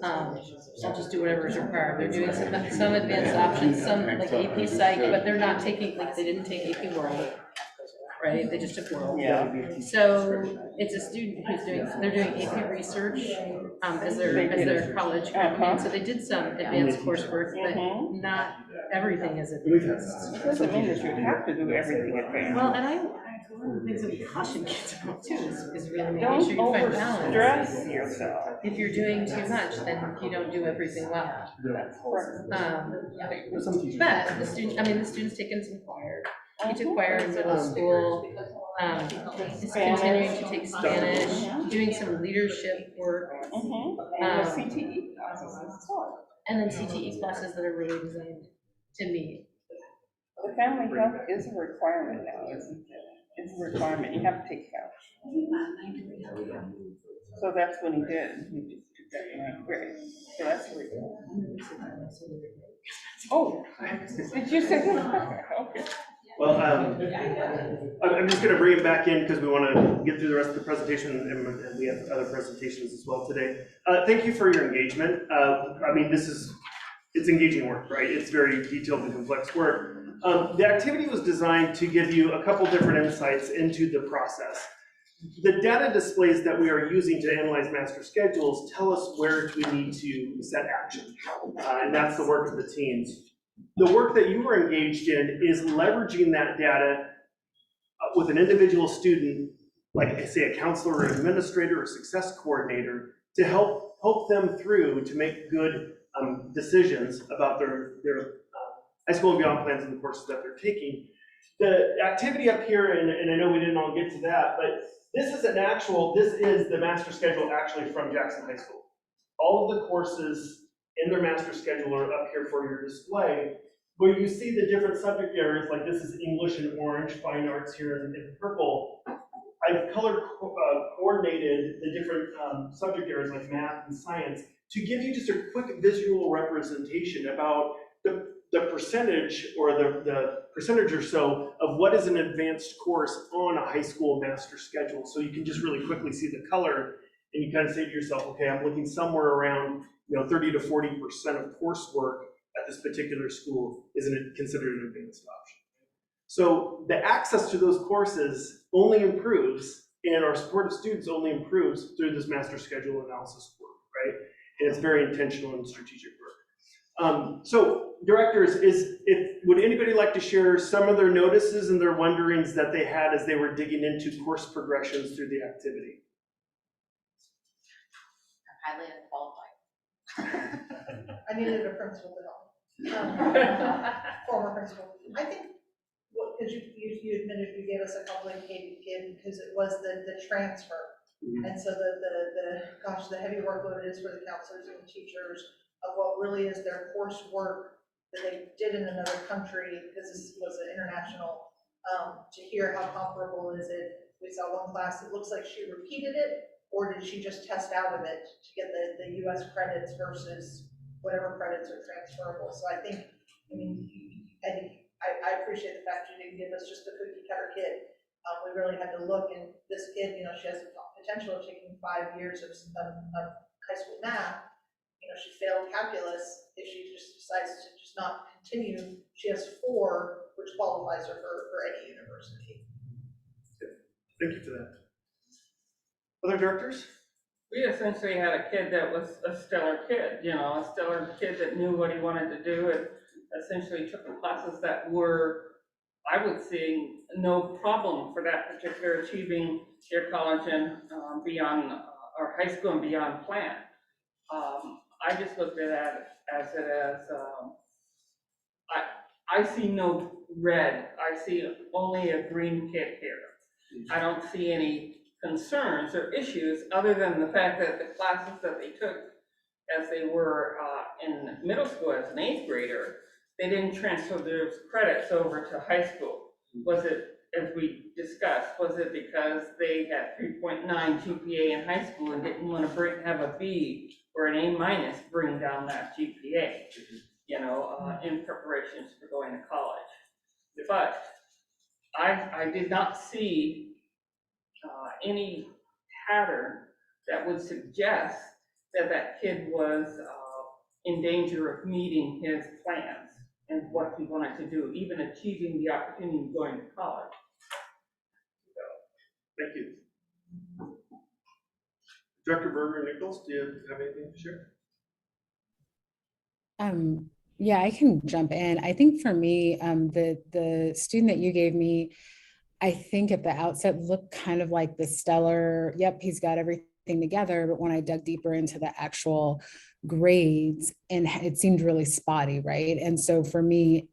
I'll just do whatever is required. They're doing some advanced options, some like AP Psych, but they're not taking, like, they didn't take AP World, right? They just took World. Yeah. So it's a student who's they're doing AP Research, as their college company. So they did some advanced coursework, but not everything is advanced. Doesn't mean that you have to do everything advanced. Well, and one of the things that we caution kids about too is really making sure Don't you find balance. overstress yourself. If you're doing too much, then you don't do everything well. That's correct. But the student's taken some choir. He took choir in middle school, is continuing to take Spanish, doing some leadership work, And the CTE classes as well. and then CTE classes that are really designed to meet. The family health is a requirement now, isn't it? It's a requirement, you have to take health. So that's what he did, he just took that in ninth grade, so that's a requirement. Oh, did you say that? Okay. Well, I'm just gonna bring it back in because we want to get through the rest of the presentation, and we have other presentations as well today. Thank you for your engagement. I mean, it's engaging work, right? It's very detailed and complex work. The activity was designed to give you a couple different insights into the process. The data displays that we are using to analyze master schedules tell us where we need to set action, and that's the work of the teams. The work that you were engaged in is leveraging that data with an individual student, like say a counselor or administrator or success coordinator, to help them through to make good decisions about their high school and beyond plans and the courses that they're taking. The activity up here, and I know we didn't all get to that, but this is the master schedule actually from Jackson High School. All of the courses in their master schedule are up here for your display, where you see the different subject areas, like this is English in orange, fine arts here in purple. I've color coordinated the different subject areas like math and science to give you just a quick visual representation about the percentage or the percentage or so of what is an advanced course on a high school master schedule. So you can just really quickly see the color, and you kind of say to yourself, okay, I'm looking somewhere around 30 to 40% of coursework at this particular school isn't considered an advanced option. So the access to those courses only improves, and our support of students only improves through this master schedule analysis work, right? And it's very intentional and strategic work. So directors, would anybody like to share some of their notices and their wonderings that they had as they were digging into course progressions through the activity? I'm highly unqualified. I needed a principal to help. Former principal. I think, because you admitted you gave us a couple of because it was the transfer. Mm-hmm. And so the heavy workload it is for the counselors and the teachers of what really is their coursework that they did in another country, because this was an international, to hear how comparable is it. We saw one class, it looks like she repeated it, or did she just test out of it to get the US credits versus whatever credits are transferable. So I think, I appreciate the fact you didn't give us just a cookie cutter kid. We really had to look, and this kid, she has the potential of taking 5 years of high school math. She failed calculus. If she just decides to just not continue, she has 4, which qualifies her for any university. Thank you for that. Other directors? We essentially had a kid that was a stellar kid, a stellar kid that knew what he wanted to do, and essentially took the classes that were, I would say, no problem for that particular achieving their college and beyond, or high school and beyond plan. I just looked at it as I see no red. I see only a green kid here. I don't see any concerns or issues other than the fact that the classes that they took as they were in middle school as an 8th grader, they didn't transfer those credits over to high school. Was it, as we discussed, was it because they had 3.9 GPA in high school and didn't want to have a B or an A- bring down that GPA, in preparations for going to college? But I did not see any pattern that would suggest that kid was in danger of meeting his plans and what he wanted to do, even achieving the opportunity of going to college. So, thank you. Director Berger Nichols, do you have anything to share? Yeah, I can jump in. I think for me, the student that you gave me, I think at the outset looked kind of like the stellar, yep, he's got everything together, but when I dug deeper into the actual grades, and it seemed really spotty, right? And so for me,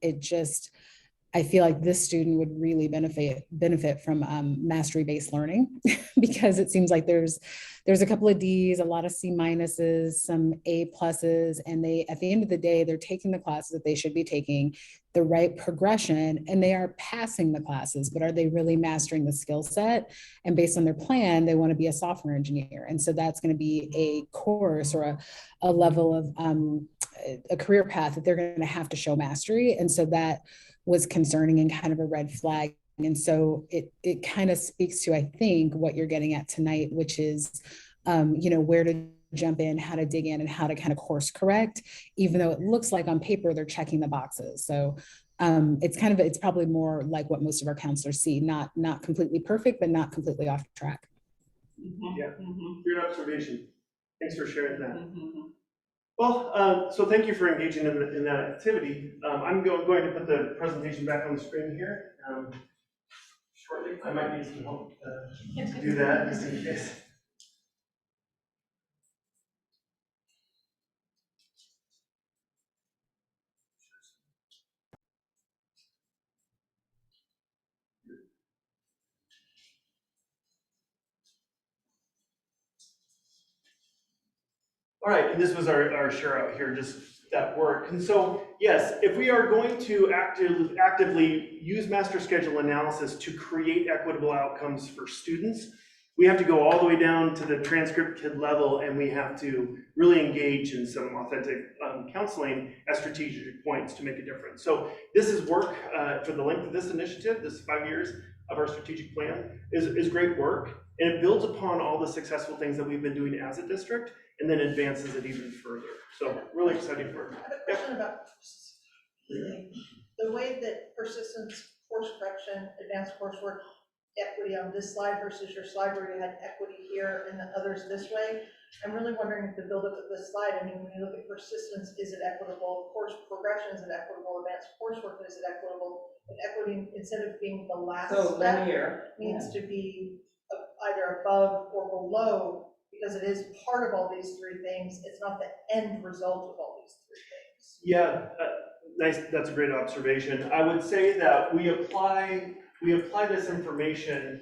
I feel like this student would really benefit from mastery-based learning because it seems like there's a couple of D's, a lot of C-, some A+, and they, at the end of the day, they're taking the classes that they should be taking, the right progression, and they are passing the classes, but are they really mastering the skill set? And based on their plan, they want to be a software engineer. And so that's going to be a course or a level of a career path that they're going to have to show mastery. And so that was concerning and kind of a red flag. And so it kind of speaks to, I think, what you're getting at tonight, which is, where to jump in, how to dig in, and how to kind of course correct, even though it looks like on paper they're checking the boxes. So it's probably more like what most of our counselors see, not completely perfect, but not completely off track. Yeah, good observation. Thanks for sharing that. Well, so thank you for engaging in that activity. I'm going to put the presentation back on the screen here shortly. I might need some help to do that, just in case. All right, and this was our share out here, just that work. And so, yes, if we are going to actively use master schedule analysis to create equitable outcomes for students, we have to go all the way down to the transcript kid level, and we have to really engage in some authentic counseling at strategic points to make a difference. So this is work for the length of this initiative, this 5 years of our strategic plan, is great work, and it builds upon all the successful things that we've been doing as a district, and then advances it even further. So really exciting work. I have a question about the way that persistence, course correction, advanced coursework, equity on this slide versus your slide where you had equity here and the others this way. I'm really wondering if the buildup of this slide, I mean, when you look at persistence, is it equitable? Course progression, is it equitable? Advanced coursework, is it equitable? But equity, instead of being the last So step, linear. needs to be either above or below, because it is part of all these three things. It's not the end result of all these three things. Yeah, nice. That's a great observation. I would say that we apply this information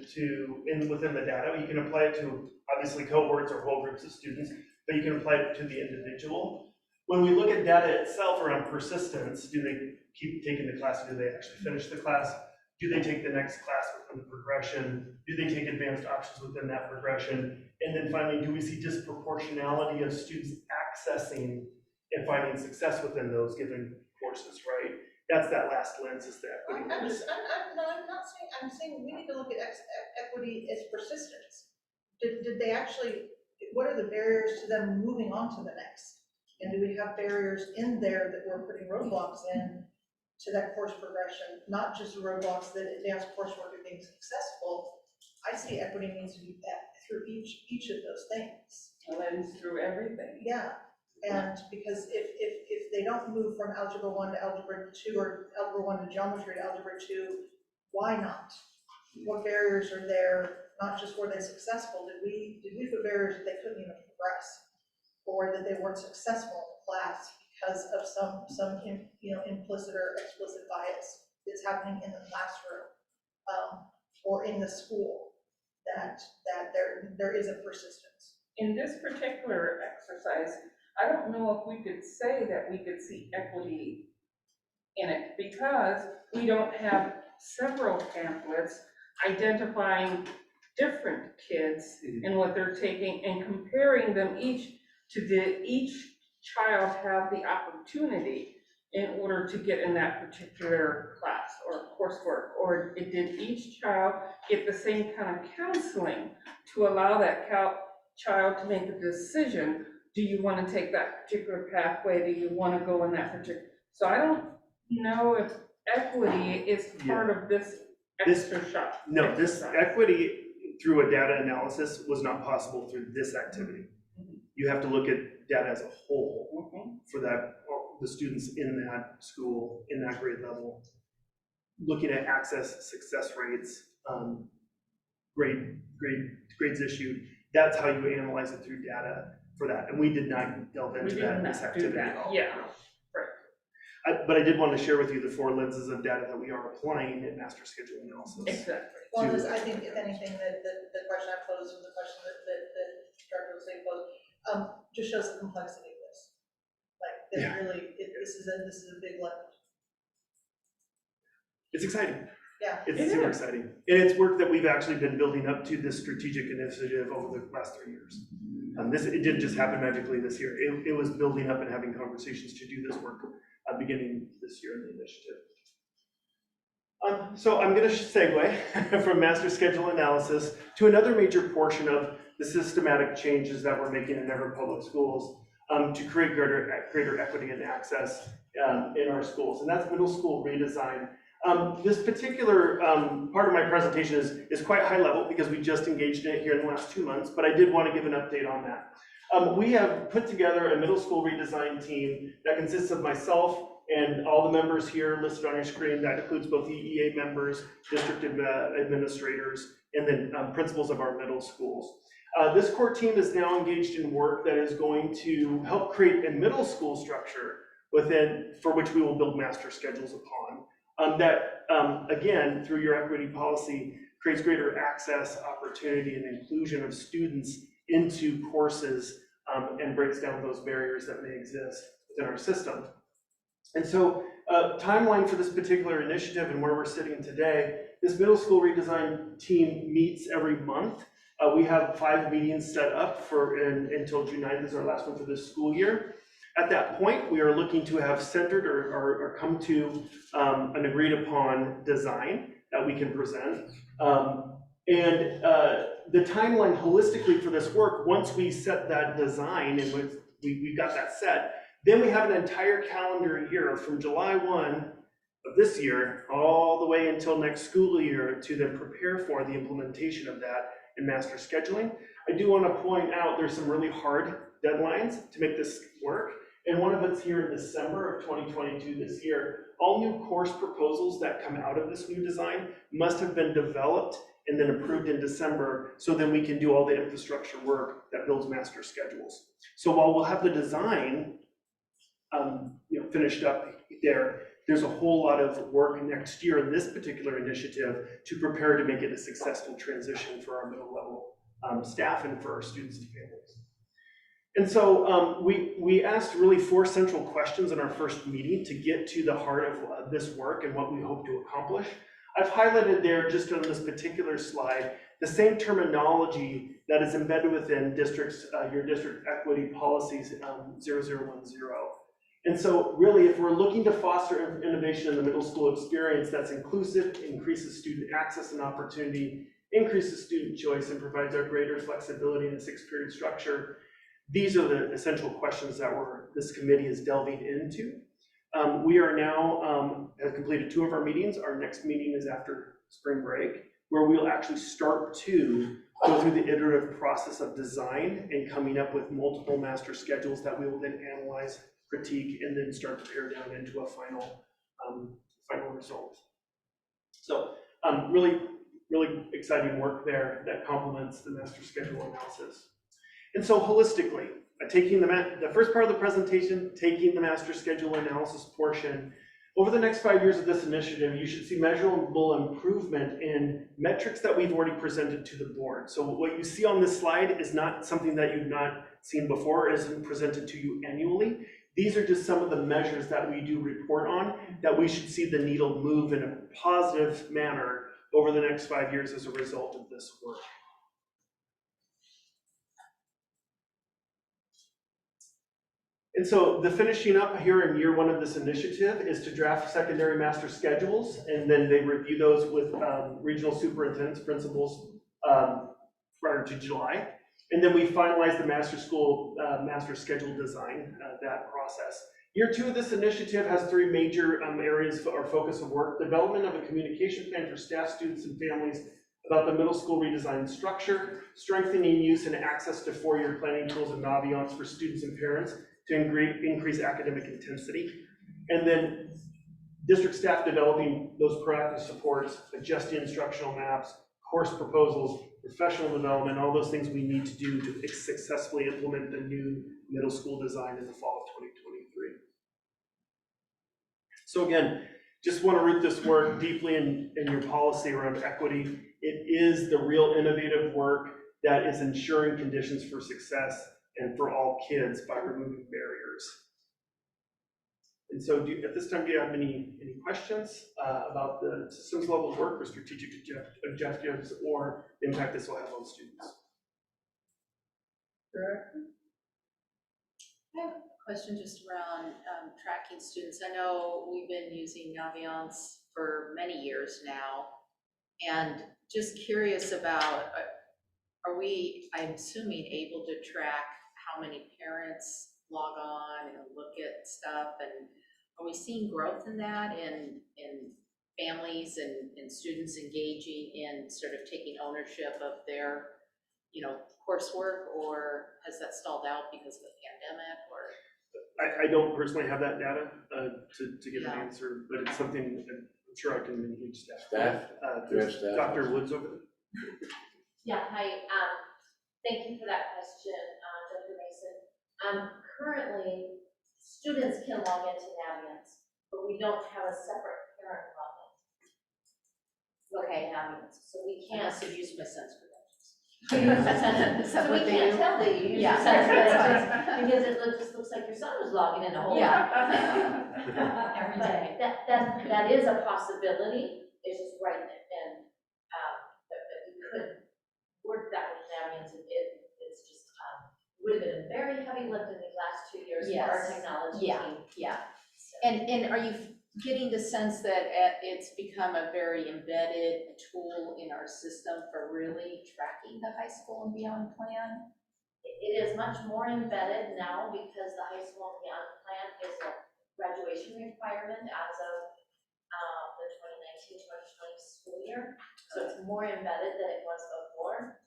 within the data. You can apply it to obviously cohorts or whole groups of students, but you can apply it to the individual. When we look at data itself around persistence, do they keep taking the class? Do they actually finish the class? Do they take the next class within the progression? Do they take advanced options within that progression? And then finally, do we see disproportionality of students accessing and finding success within those given courses, right? That's that last lens, is the equity lens. I'm saying we need to look at equity as persistence. Did they actually, what are the barriers to them moving on to the next? And do we have barriers in there that we're putting roadblocks in to that course progression, not just roadblocks that advanced coursework are being successful? I see equity needs to be through each of those things. Lens through everything. Yeah, and because if they don't move from algebra 1 to algebra 2 or algebra 1 to geometry to algebra 2, why not? What barriers are there? Not just were they successful, did we put barriers that they couldn't even progress, or that they weren't successful in the class because of some implicit or explicit bias that's happening in the classroom or in the school, that there is a persistence. In this particular exercise, I don't know if we could say that we could see equity in it, because we don't have several pamphlets identifying different kids and what they're taking and comparing them each to each child have the opportunity in order to get in that particular class or coursework, or did each child get the same kind of counseling to allow that child to make the decision, do you want to take that particular pathway, do you want to go in that particular, so I don't know if equity is part of this extra shot. No, this equity through a data analysis was not possible through this activity. You have to look at data as a whole for the students in that school, in that grade level, looking at access, success rates, grades issued. That's how you analyze it through data for that. And we did not delve into that in this activity at all. Yeah. But I did want to share with you the 4 lenses of data that we are applying in master schedule analysis. Exactly. Well, I think if anything, the question I posed was the question that Dr. Lasey posed, just shows the complexity of this. Like, this is a big lift. It's exciting. Yeah. It's super exciting. And it's work that we've actually been building up to this strategic initiative over the last 3 years. It didn't just happen magically this year. It was building up and having conversations to do this work beginning this year in the initiative. So I'm going to segue from master schedule analysis to another major portion of the systematic changes that we're making in Everett Public Schools to create greater equity and access in our schools, and that's middle school redesign. This particular part of my presentation is quite high level because we just engaged in it here in the last 2 months, but I did want to give an update on that. We have put together a middle school redesign team that consists of myself and all the members here listed on your screen. That includes both the EA members, district administrators, and then principals of our middle schools. This core team is now engaged in work that is going to help create a middle school structure for which we will build master schedules upon. That, again, through your equity policy, creates greater access, opportunity, and inclusion of students into courses and breaks down those barriers that may exist within our system. And so, timeline for this particular initiative and where we're sitting today, this middle school redesign team meets every month. We have 5 meetings set up until June 9th is our last one for this school year. At that point, we are looking to have centered or come to an agreed upon design that we can present. The timeline holistically for this work, once we set that design and we've got that set, then we have an entire calendar year from July 1 of this year all the way until next school year to then prepare for the implementation of that in master scheduling. I do want to point out there's some really hard deadlines to make this work. And one of it's here in December of 2022 this year. All new course proposals that come out of this new design must have been developed and then approved in December, so then we can do all the infrastructure work that builds master schedules. So while we'll have the design finished up there's a whole lot of work next year in this particular initiative to prepare to make it a successful transition for our middle level staff and for our students and families. And so we asked really 4 central questions in our first meeting to get to the heart of this work and what we hope to accomplish. I've highlighted there just on this particular slide the same terminology that is embedded within your district equity policies 0010. And so really, if we're looking to foster innovation in the middle school experience that's inclusive, increases student access and opportunity, increases student choice, and provides our greater flexibility in a 6-period structure, these are the essential questions that this committee is delving into. We are now, have completed 2 of our meetings. Our next meeting is after spring break, where we'll actually start to go through the iterative process of design and coming up with multiple master schedules that we will then analyze, critique, and then start to pare down into a final result. So really exciting work there that complements the master schedule analysis. And so holistically, taking the first part of the presentation, taking the master schedule analysis portion, over the next 5 years of this initiative, you should see measurable improvement in metrics that we've already presented to the board. So what you see on this slide is not something that you've not seen before, it isn't presented to you annually. These are just some of the measures that we do report on that we should see the needle move in a positive manner over the next 5 years as a result of this work. And so the finishing up here in year 1 of this initiative is to draft secondary master schedules, and then they review those with regional superintendents, principals prior to July. And then we finalize the master schedule design, that process. Year 2 of this initiative has 3 major areas or focus of work: development of a communication plan for staff, students, and families about the middle school redesign structure, strengthening use and access to 4-year planning tools and Naviance for students and parents to increase academic intensity, and then district staff developing those proactive supports, adjusting instructional maps, course proposals, professional development, all those things we need to do to successfully implement the new middle school design in the fall of 2023. So again, just want to root this work deeply in your policy around equity. It is the real innovative work that is ensuring conditions for success and for all kids by removing barriers. And so at this time, do you have any questions about the systems level work or strategic objectives or the impact this will have on students? I have a question just around tracking students. I know we've been using Naviance for many years now, and just curious about, are we, I'm assuming, able to track how many parents log on and look at stuff, and are we seeing growth in that, in families and students engaging in sort of taking ownership of their, you know, coursework, or has that stalled out because of the pandemic, or? I don't personally have that data to give an Yeah. answer, but it's something I'm sure I can engage staff. Staff? Do you have There's staff? Dr. Woods over there. Yeah, hi, thank you for that question, Dr. Mason. Currently, students can log into Naviance, but we don't have a separate parent login. Okay, Naviance, so we I can't. must have used my son's credentials. So we can't tell that you use your Yeah. son's credentials, because it just looks like your son was logging in a whole lot. Every day. That is a possibility, it's just right, and, that we could work that with Naviance, it's just, would have been a very heavy lift in these last 2 years for our Yes. technology Yeah. team. Yeah. So- And are you getting the sense that it's become a very embedded tool in our system for really tracking the high school and beyond plan? It is much more embedded now because the high school and beyond plan is a graduation requirement as of the 2019-2020 school year. So it's more embedded than it was before.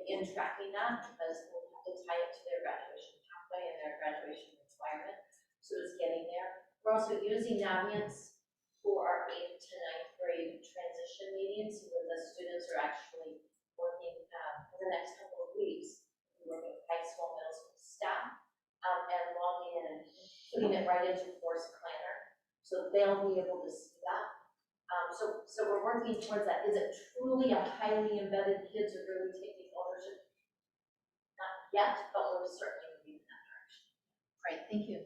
In tracking that, because we'll have to tie it to their graduation pathway and their graduation requirement. So it's getting there. We're also using Naviance for our 8th to 9th grade transition meetings, where the students are actually working for the next couple of weeks. We're working with high school, middle school staff, and logging in and putting it right into Course Planner. So they'll be able to see that. So we're working towards that. Is it truly a highly embedded, kids are really taking ownership? Not yet, but we're certainly moving in that direction. Right, thank you.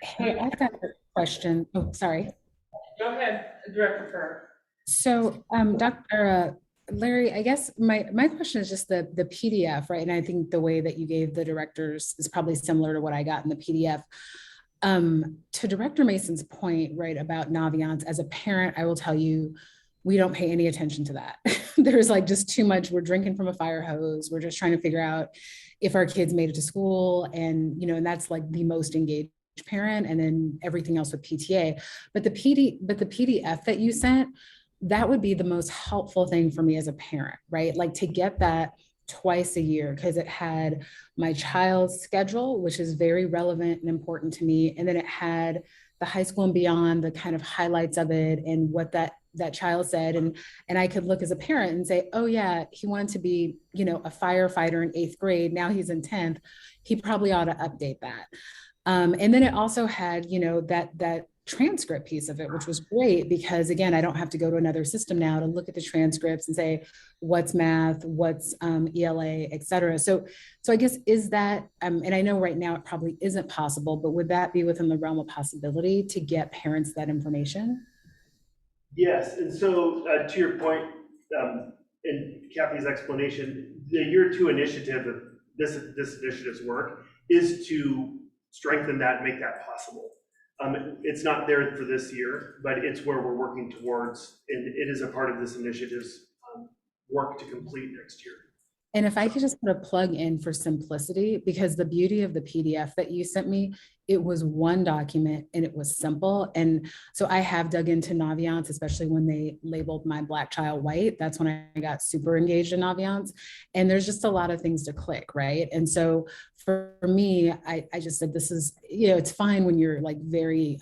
Hey, I've got a question. Oh, sorry. Go ahead, Director Kerr. So, Dr. Larry, I guess my question is just the PDF, right? And I think the way that you gave the directors is probably similar to what I got in the PDF. To Director Mason's point, right, about Naviance, as a parent, I will tell you, we don't pay any attention to that. There's like just too much. We're drinking from a fire hose. We're just trying to figure out if our kids made it to school, and and that's like the most engaged parent, and then everything else with PTA. But the PDF that you sent, that would be the most helpful thing for me as a parent, right? Like to get that twice a year, because it had my child's schedule, which is very relevant and important to me. And then it had the high school and beyond, the kind of highlights of it and what that child said. And I could look as a parent and say, oh yeah, he wanted to be, a firefighter in 8th grade. Now he's in 10th. He probably ought to update that. And then it also had, that transcript piece of it, which was great because again, I don't have to go to another system now to look at the transcripts and say, what's math, what's ELA, et cetera. So I guess is that, and I know right now it probably isn't possible, but would that be within the realm of possibility to get parents that information? Yes, and so to your point, in Kathy's explanation, the year 2 initiative of this initiative's work is to strengthen that and make that possible. It's not there for this year, but it's where we're working towards, and it is a part of this initiative's work to complete next year. And if I could just put a plug in for simplicity, because the beauty of the PDF that you sent me, it was one document and it was simple. And so I have dug into Naviance, especially when they labeled my Black child white. That's when I got super engaged in Naviance. And there's just a lot of things to click, right? And so for me, I just said, this is, it's fine when you're like very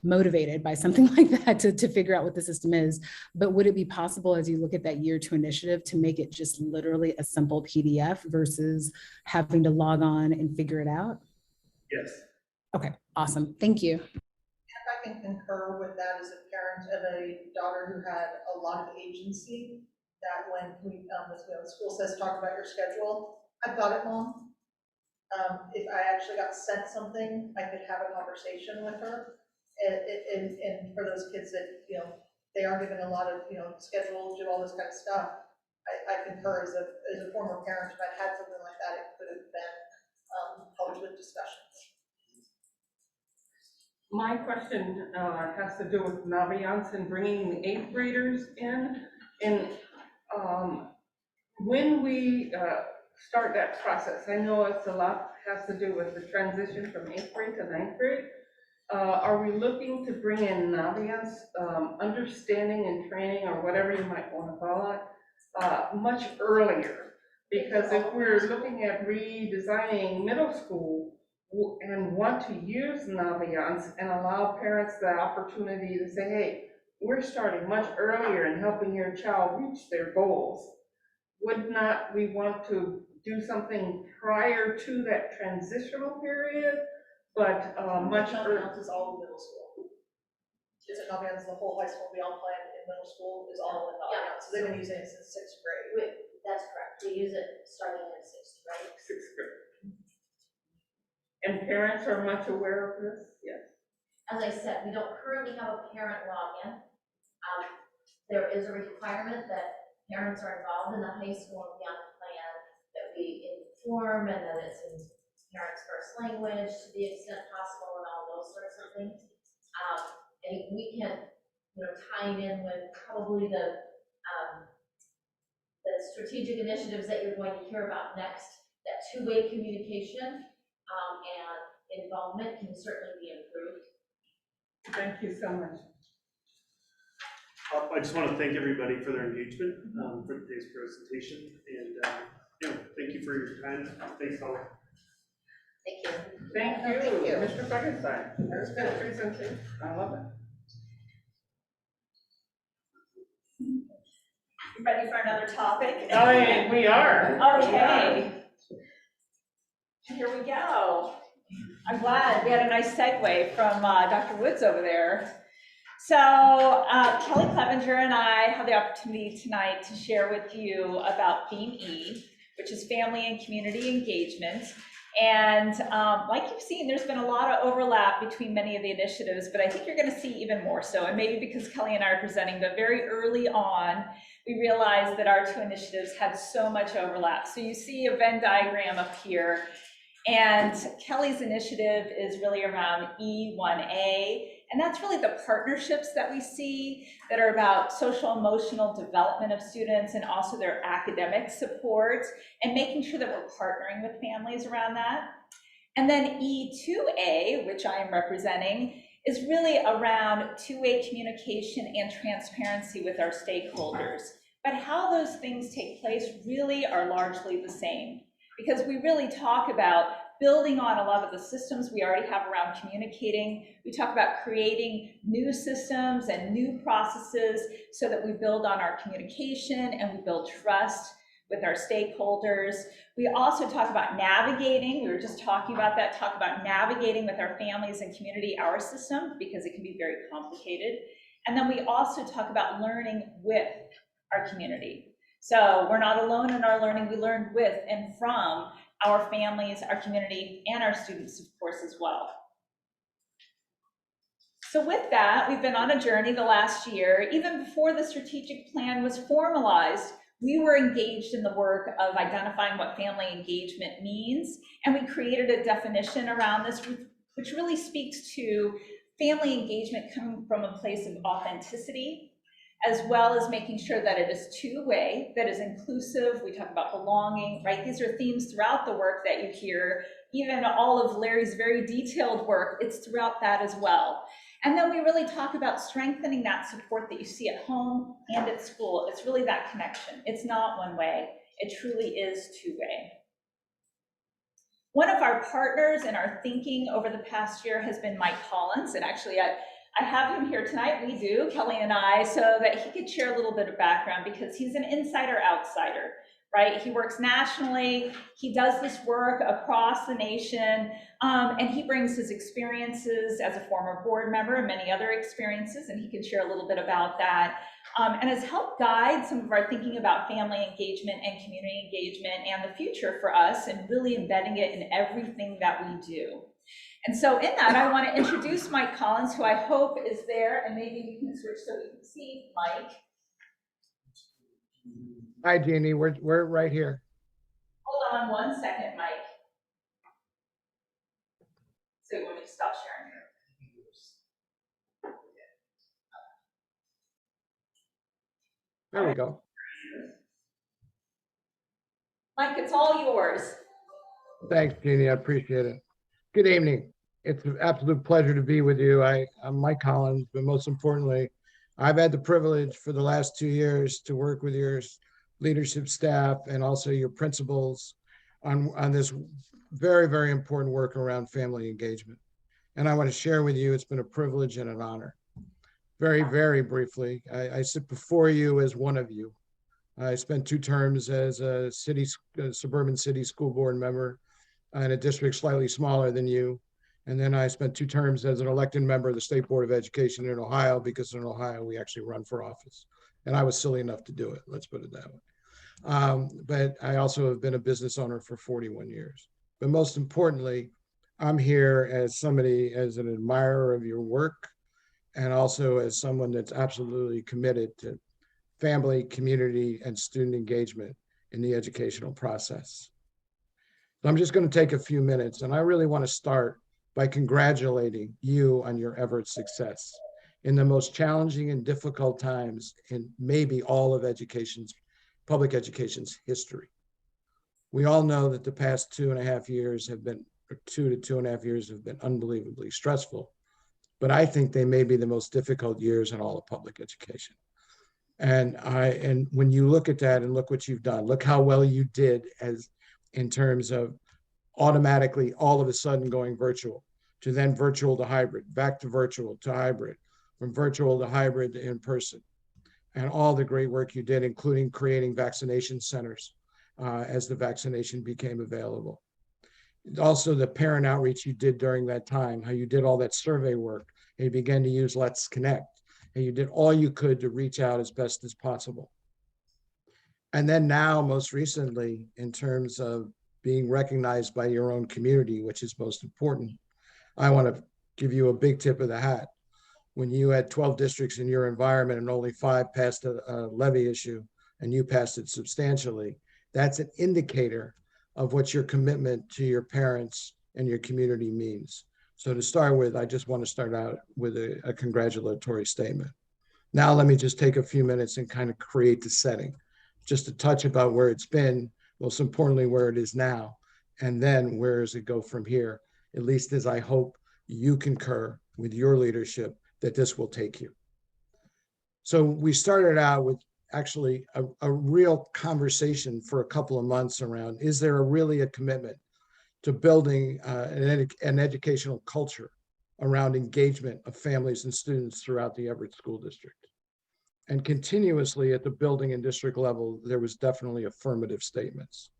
motivated by something like that to figure out what the system is. But would it be possible as you look at that year 2 initiative to make it just literally a simple PDF versus having to log on and figure it out? Yes. Okay, awesome. Thank you. If I can concur with that as a parent of a daughter who had a lot of agency, that when the school says, talk about your schedule, I've got it, Mom. If I actually got sent something, I could have a conversation with her. And for those kids that, they are given a lot of, schedules, do all this kind of stuff. I concur as a former parent, if I had something like that could have been helped with discussions. My question has to do with Naviance and bringing the eighth graders in. And when we start that process, I know it's a lot has to do with the transition from eighth grade to ninth grade. Are we looking to bring in Naviance understanding and training, or whatever you might want to call it, much earlier? Because if we're looking at redesigning middle school and want to use Naviance and allow parents the opportunity to say, hey, we're starting much earlier in helping your child reach their goals, would not we want to do something prior to that transitional period, but much earlier? Naviance is all in middle school. Isn't Naviance the whole high school beyond plan in middle school is all in Naviance? So they've been using it since sixth grade. That's correct, we use it starting in sixth grade. Sixth grade. And parents are much aware of this? Yes. As I said, we don't currently have a parent login. There is a requirement that parents are involved in the high school and beyond plan, that we inform, and that it's in parents' first language to the extent possible, and all those sorts of things. And we can, tie it in with probably the strategic initiatives that you're going to hear about next. That two-way communication and involvement can certainly be improved. Thank you so much. I just want to thank everybody for their engagement for today's presentation, and thank you for your time. Thanks all. Thank you. Thank you, Thank you. Mr. Frankenstein. That was a good presentation. I love it. You ready for another topic? Oh, yeah, we are. Okay. Here we go. I'm glad we had a nice segue from Dr. Woods over there. So Kelly Clevenger and I have the opportunity tonight to share with you about Theme E, which is family and community engagement. And like you've seen, there's been a lot of overlap between many of the initiatives, but I think you're going to see even more so. And maybe because Kelly and I are presenting, but very early on, we realized that our two initiatives had so much overlap. So you see a Venn diagram up here. And Kelly's initiative is really around E1A, and that's really the partnerships that we see that are about social emotional development of students and also their academic support, and making sure that we're partnering with families around that. And then E2A, which I am representing, is really around two-way communication and transparency with our stakeholders. But how those things take place really are largely the same, because we really talk about building on a lot of the systems we already have around communicating. We talk about creating new systems and new processes so that we build on our communication and we build trust with our stakeholders. We also talk about navigating. We were just talking about that, talk about navigating with our families and community, our system, because it can be very complicated. And then we also talk about learning with our community. So we're not alone in our learning, we learn with and from our families, our community, and our students, of course, as well. So with that, we've been on a journey the last year. Even before the strategic plan was formalized, we were engaged in the work of identifying what family engagement means, and we created a definition around this, which really speaks to family engagement coming from a place of authenticity, as well as making sure that it is two-way, that is inclusive. We talk about belonging, right? These are themes throughout the work that you hear. Even all of Larry's very detailed work, it's throughout that as well. And then we really talk about strengthening that support that you see at home and at school. It's really that connection. It's not one way, it truly is two-way. One of our partners in our thinking over the past year has been Mike Collins, and actually I have him here tonight, we do, Kelly and I, so that he could share a little bit of background, because he's an insider-outsider, right? He works nationally, he does this work across the nation, and he brings his experiences as a former board member and many other experiences, and he can share a little bit about that, and has helped guide some of our thinking about family engagement and community engagement and the future for us, and really embedding it in everything that we do. And so in that, I want to introduce Mike Collins, who I hope is there, and maybe we can switch so we can see Mike. Hi, Jeannie, we're right here. Hold on 1 second, Mike. So when you stop sharing your. There we go. Mike, it's all yours. Thanks, Jeannie. I appreciate it. Good evening. It's an absolute pleasure to be with you. I'm Mike Collins, but most importantly, I've had the privilege for the last 2 years to work with your leadership staff and also your principals on this very, very important work around family engagement. And I want to share with you, it's been a privilege and an honor. Very, very briefly, I sit before you as one of you. I spent 2 terms as a suburban city school board member in a district slightly smaller than you. And then I spent 2 terms as an elected member of the State Board of Education in Ohio, because in Ohio, we actually run for office. And I was silly enough to do it, let's put it that way. But I also have been a business owner for 41 years. But most importantly, I'm here as somebody, as an admirer of your work, and also as someone that's absolutely committed to family, community, and student engagement in the educational process. So I'm just going to take a few minutes, and I really want to start by congratulating you on your Everett success in the most challenging and difficult times in maybe all of public education's history. We all know that the past 2.5 years have been, or 2 to 2.5 years have been unbelievably stressful, but I think they may be the most difficult years in all of public education. And when you look at that and look what you've done, look how well you did in terms of automatically all of a sudden going virtual, to then virtual to hybrid, back to virtual to hybrid, from virtual to hybrid to in person, and all the great work you did, including creating vaccination centers as the vaccination became available. Also, the parent outreach you did during that time, how you did all that survey work, and you began to use Let's Connect, and you did all you could to reach out as best as possible. And then now, most recently, in terms of being recognized by your own community, which is most important, I want to give you a big tip of the hat. When you had 12 districts in your environment and only 5 passed a levy issue, and you passed it substantially, that's an indicator of what your commitment to your parents and your community means. So to start with, I just want to start out with a congratulatory statement. Now, let me just take a few minutes and kind of create the setting, just a touch about where it's been, most importantly, where it is now, and then where does it go from here, at least as I hope you concur with your leadership that this will take you. So we started out with actually a real conversation for a couple of months around, is there really a commitment to building an educational culture around engagement of families and students throughout the Everett School District? And continuously at the building and district level, there was definitely affirmative statements.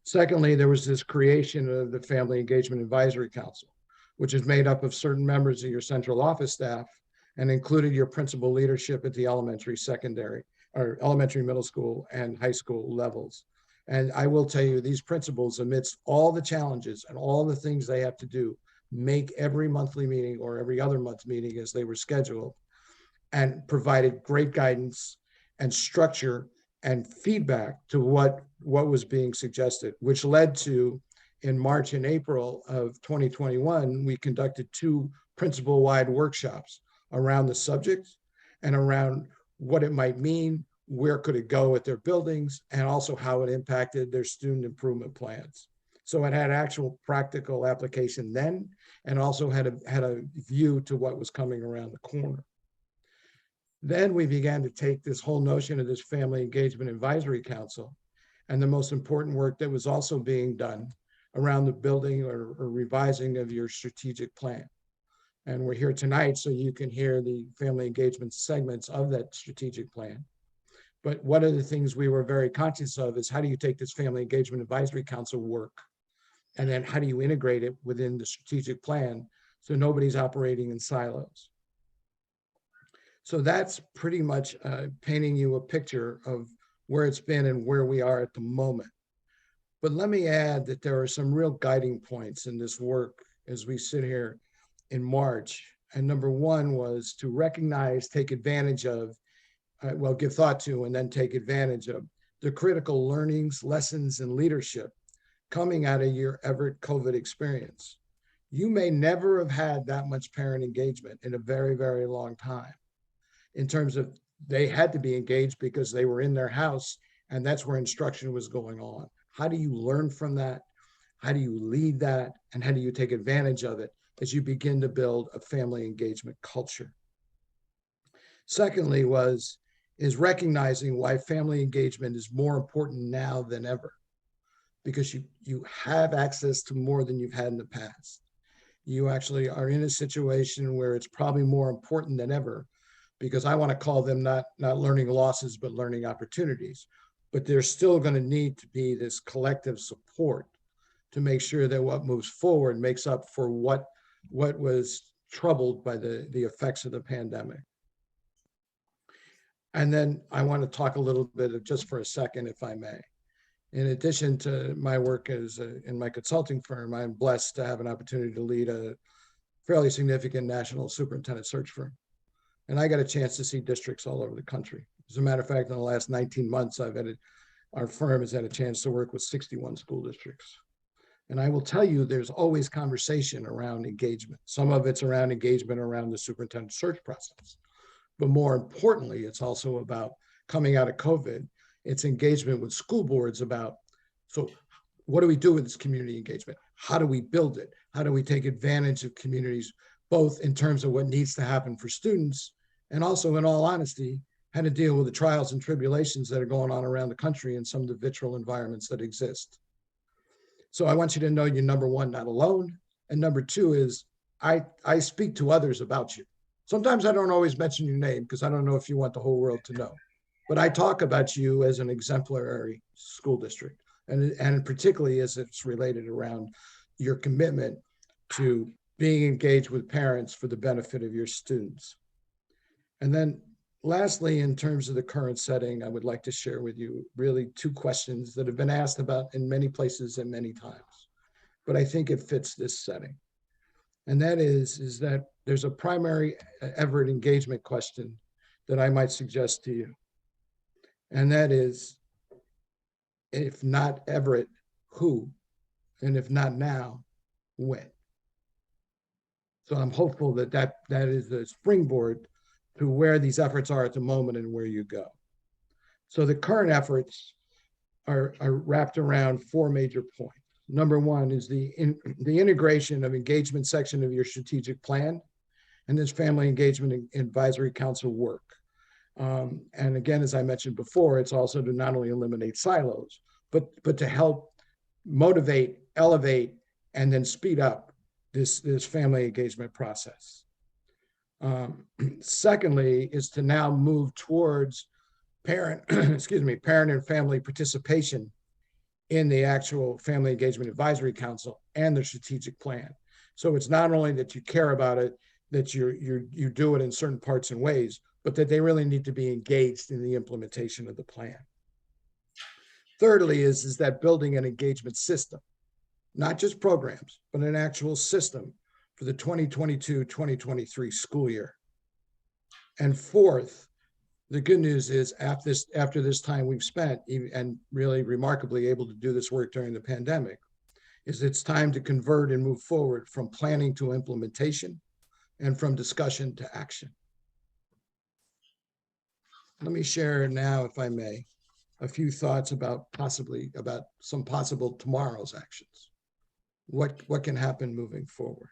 Secondly, there was this creation of the Family Engagement Advisory Council, which is made up of certain members of your central office staff and included your principal leadership at the elementary, middle school, and high school levels. And I will tell you, these principals, amidst all the challenges and all the things they have to do, make every monthly meeting or every other month meeting as they were scheduled, and provided great guidance and structure and feedback to what was being suggested, which led to, in March and April of 2021, we conducted 2 principal-wide workshops around the subject and around what it might mean, where could it go at their buildings, and also how it impacted their student improvement plans. So it had actual practical application then, and also had a view to what was coming around the corner. Then we began to take this whole notion of this Family Engagement Advisory Council and the most important work that was also being done around the building or revising of your strategic plan. And we're here tonight so you can hear the family engagement segments of that strategic plan. But one of the things we were very conscious of is, how do you take this Family Engagement Advisory Council work, and then how do you integrate it within the strategic plan so nobody's operating in silos? So that's pretty much painting you a picture of where it's been and where we are at the moment. But let me add that there are some real guiding points in this work as we sit here in March. And number one was to recognize, take advantage of, give thought to, and then take advantage of the critical learnings, lessons, and leadership coming out of your Everett COVID experience, you may never have had that much parent engagement in a very, very long time, in terms of they had to be engaged because they were in their house and that's where instruction was going on. How do you learn from that? How do you lead that? And how do you take advantage of it as you begin to build a family engagement culture? Secondly is recognizing why family engagement is more important now than ever, because you have access to more than you've had in the past. You actually are in a situation where it's probably more important than ever, because I want to call them not learning losses, but learning opportunities. But there's still going to need to be this collective support to make sure that what moves forward makes up for what was troubled by the effects of the pandemic. And then I want to talk a little bit of, just for a second, if I may. In addition to my work in my consulting firm, I'm blessed to have an opportunity to lead a fairly significant national superintendent search firm. And I got a chance to see districts all over the country. As a matter of fact, in the last 19 months, our firm has had a chance to work with 61 school districts. And I will tell you, there's always conversation around engagement. Some of it's around engagement around the superintendent search process. But more importantly, it's also about, coming out of COVID, it's engagement with school boards about, so what do we do with this community engagement? How do we build it? How do we take advantage of communities, both in terms of what needs to happen for students, and also, in all honesty, how to deal with the trials and tribulations that are going on around the country and some of the vitriol environments that exist. So I want you to know you're, number one, not alone. And number two is I speak to others about you. Sometimes I don't always mention your name because I don't know if you want the whole world to know. But I talk about you as an exemplary school district, and particularly as it's related around your commitment to being engaged with parents for the benefit of your students. And then lastly, in terms of the current setting, I would like to share with you really two questions that have been asked about in many places and many times, but I think it fits this setting. And that is that there's a primary Everett engagement question that I might suggest to you. And that is, if not Everett, who? And if not now, when? So I'm hopeful that that is the springboard to where these efforts are at the moment and where you go. So the current efforts are wrapped around four major points. Number one is the integration of engagement section of your strategic plan and this family engagement advisory council work. And again, as I mentioned before, it's also to not only eliminate silos, but to help motivate, elevate, and then speed up this family engagement process. Secondly, is to now move towards parent and family participation in the actual Family Engagement Advisory Council and the strategic plan. So it's not only that you care about it, that you do it in certain parts and ways, but that they really need to be engaged in the implementation of the plan. Thirdly is that building an engagement system, not just programs, but an actual system for the 2022-2023 school year. And fourth, the good news is after this time we've spent, and really remarkably able to do this work during the pandemic, is it's time to convert and move forward from planning to implementation and from discussion to action. Let me share now, if I may, a few thoughts about some possible tomorrow's actions. What can happen moving forward?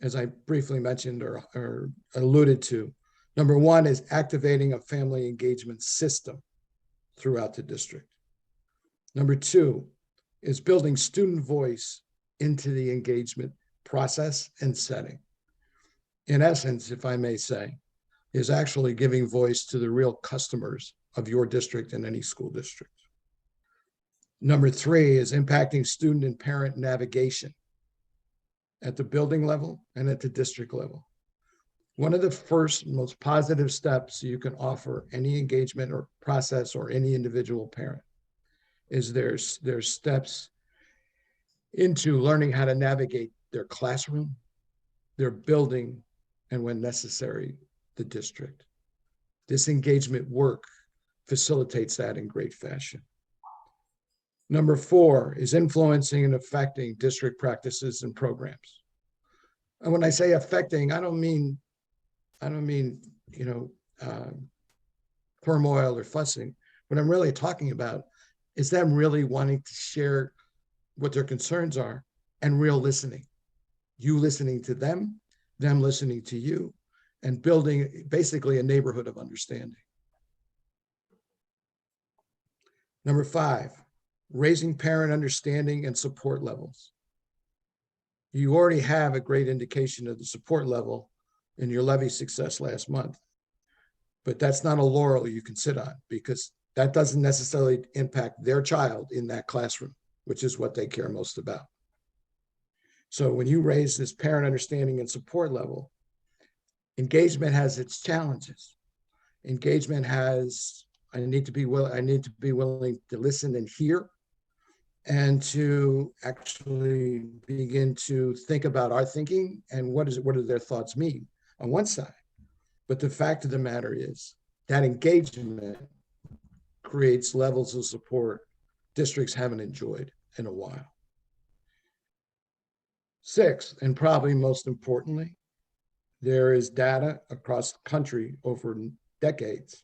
As I briefly mentioned or alluded to, number one is activating a family engagement system throughout the district. Number two is building student voice into the engagement process and setting. In essence, if I may say, is actually giving voice to the real customers of your district and any school district. Number three is impacting student and parent navigation at the building level and at the district level. One of the first most positive steps you can offer any engagement or process or any individual parent is there's steps into learning how to navigate their classroom, their building, and when necessary, the district. This engagement work facilitates that in great fashion. Number 4 is influencing and affecting district practices and programs. And when I say affecting, I don't mean, turmoil or fussing. What I'm really talking about is them really wanting to share what their concerns are and real listening. You listening to them listening to you, and building basically a neighborhood of understanding. Number 5, raising parent understanding and support levels. You already have a great indication of the support level in your levy success last month, but that's not a laurel you can sit on, because that doesn't necessarily impact their child in that classroom, which is what they care most about. So when you raise this parent understanding and support level, engagement has its challenges. Engagement has, I need to be willing to listen and hear, and to actually begin to think about our thinking and what do their thoughts mean on one side. But the fact of the matter is that engagement creates levels of support districts haven't enjoyed in a while. 6, and probably most importantly, there is data across the country over decades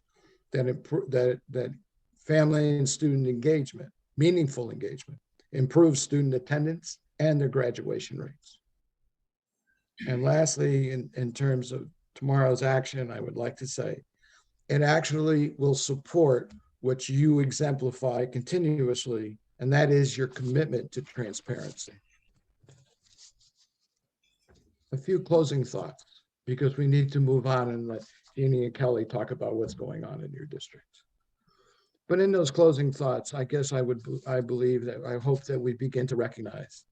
that family and student engagement, meaningful engagement, improves student attendance and their graduation rates. And lastly, in terms of tomorrow's action, I would like to say, it actually will support what you exemplify continuously, and that is your commitment to transparency. A few closing thoughts, because we need to move on and let Jeannie and Kelly talk about what's going on in your district. But in those closing thoughts, I guess I hope that we begin to recognize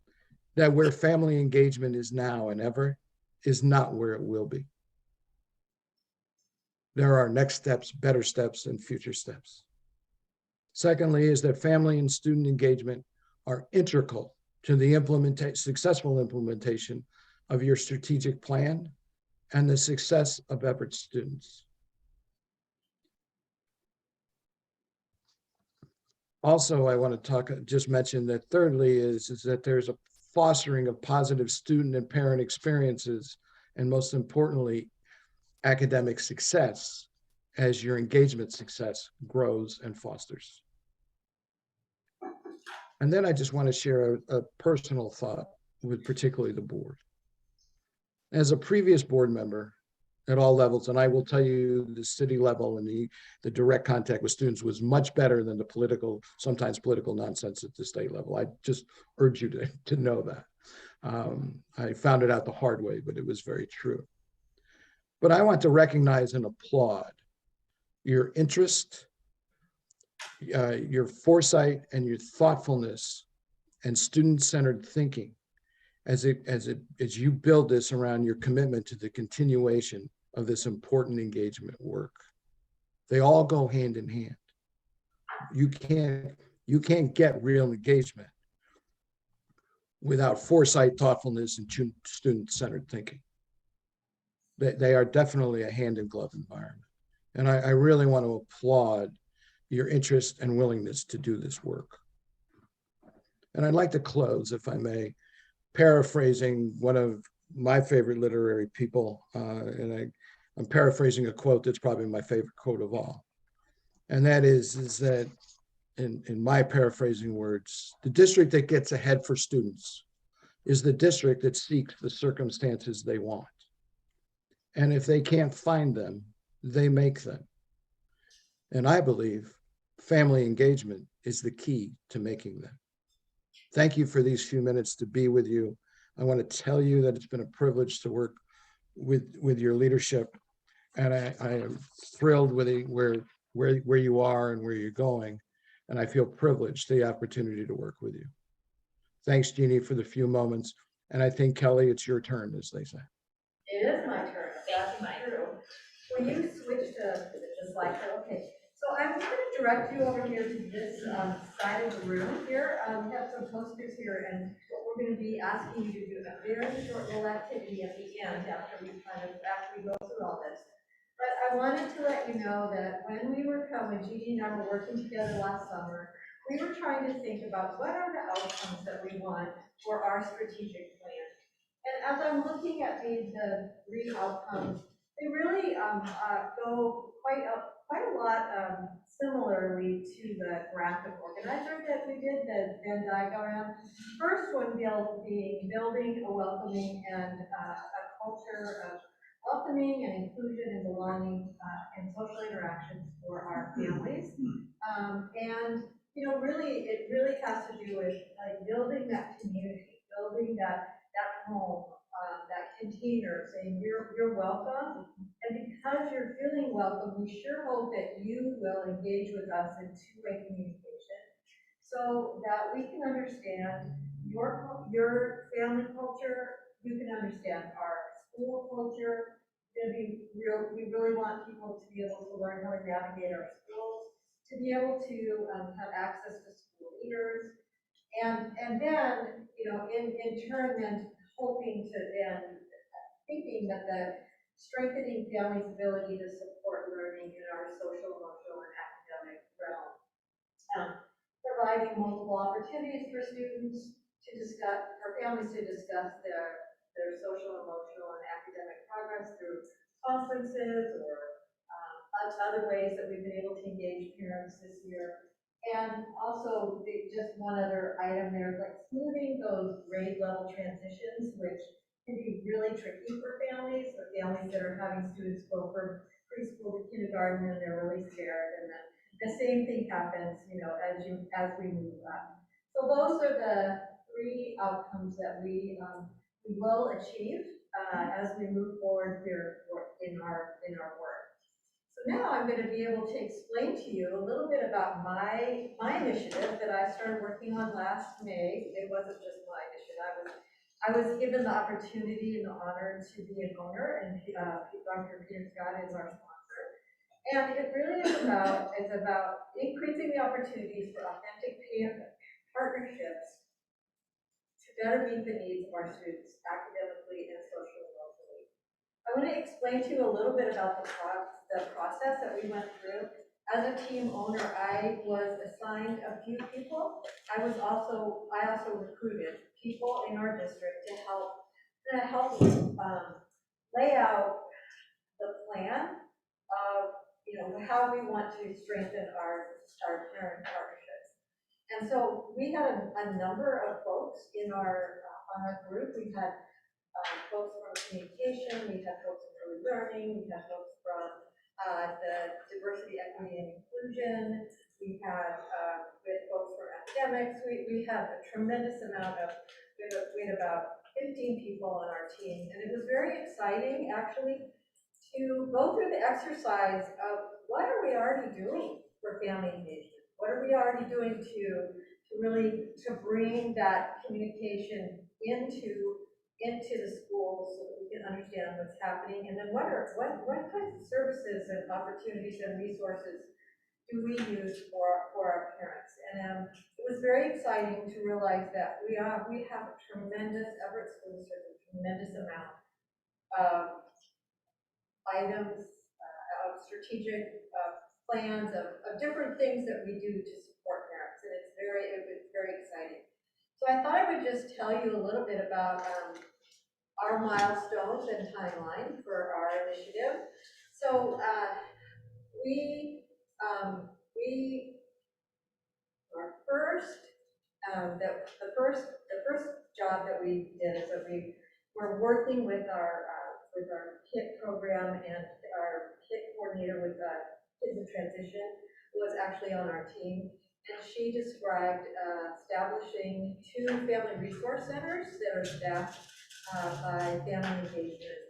that where family engagement is now and ever is not where it will be. There are next steps, better steps, and future steps. Secondly, is that family and student engagement are integral to the successful implementation of your strategic plan and the success of Everett students. Also, I want to just mention that thirdly is that there's a fostering of positive student and parent experiences, and most importantly, academic success as your engagement success grows and fosters. And then I just want to share a personal thought with particularly the board. As a previous board member at all levels, and I will tell you the city level and the direct contact with students was much better than the sometimes political nonsense at the state level. I just urge you to know that. I found it out the hard way, but it was very true. But I want to recognize and applaud your interest, your foresight, and your thoughtfulness and student-centered thinking as you build this around your commitment to the continuation of this important engagement work. They all go hand in hand. You can't get real engagement without foresight, thoughtfulness, and student-centered thinking. They are definitely a hand-in-glove environment. And I really want to applaud your interest and willingness to do this work. And I'd like to close, if I may, paraphrasing one of my favorite literary people, and I'm paraphrasing a quote that's probably my favorite quote of all. And that is that, in my paraphrasing words, the district that gets ahead for students is the district that seeks the circumstances they want. And if they can't find them, they make them. And I believe family engagement is the key to making them. Thank you for these few minutes to be with you. I want to tell you that it's been a privilege to work with your leadership. And I am thrilled with where you are and where you're going. And I feel privileged the opportunity to work with you. Thanks, Jeannie, for the few moments. And I think, Kelly, it's your turn, as they say. It is my turn. That's true. When you switch to the slide, okay. So I'm going to direct you over here to this side of the room here. We have some posters here, and what we're going to be asking you to do a very short little activity at the end after we go through all this. But I wanted to let you know that when we were coming, Gigi and I were working together last summer. we were trying to think about what are the outcomes that we want for our strategic plan. And as I'm looking at the 3 outcomes, they really go quite a lot similarly to the graphic organizer that we did, the Venn diagram. First one being building a welcoming and a culture of welcoming and inclusion and belonging and social interactions for our families. And really, it really has to do with building that community, building that home, that container, saying you're welcome. And because you're feeling welcome, we sure hope that you will engage with us in two-way communication so that we can understand your family culture, you can understand our school culture. We really want people to be able to learn how to navigate our schools, to be able to have access to school leaders, and then, in turn, then hoping to then thinking that the strengthening families' ability to support learning in our social, emotional, and academic realm. Providing multiple opportunities for students to discuss, for families to discuss their social, emotional, and academic progress through conferences or other ways that we've been able to engage parents this year. And also, just one other item there, like smoothing those grade level transitions, which can be really tricky for families that are having students go from preschool to kindergarten and they're really scared, and then the same thing happens, as we move up. So those are the 3 outcomes that we will achieve as we move forward here in our work. So now I'm going to be able to explain to you a little bit about my initiative that I started working on last May. It wasn't just my initiative. I was given the opportunity and the honor to be an owner, and Dr. Peter Scott is our sponsor. And it really is about increasing the opportunities for authentic partnerships to better meet the needs of our students academically and socially and locally. I want to explain to you a little bit about the process that we went through. As a team owner, I was assigned a few people. I also recruited people in our district to help lay out the plan of how we want to strengthen our parent partnerships. And so we had a number of folks in our on our group. We had folks from communication, we had folks from early learning, we had folks from the diversity, equity, and inclusion. We had folks from academics. We had a tremendous amount of, we had about 15 people on our team, and it was very exciting actually to go through the exercise of what are we already doing for family engagement? What are we already doing to really bring that communication into the schools so that we can understand what's happening, and then what kinds of services and opportunities and resources do we use for our parents? And it was very exciting to realize that we have a tremendous, Everett Schools has a tremendous amount of items, of strategic plans, of different things that we do to support parents, and it was very exciting. So I thought I would just tell you a little bit about our milestones and timeline for our initiative. So the first job that we did is that we were working with our KIT program, and our KIT coordinator with Kids in Transition was actually on our team. And she described establishing 2 family resource centers that are staffed by family engagement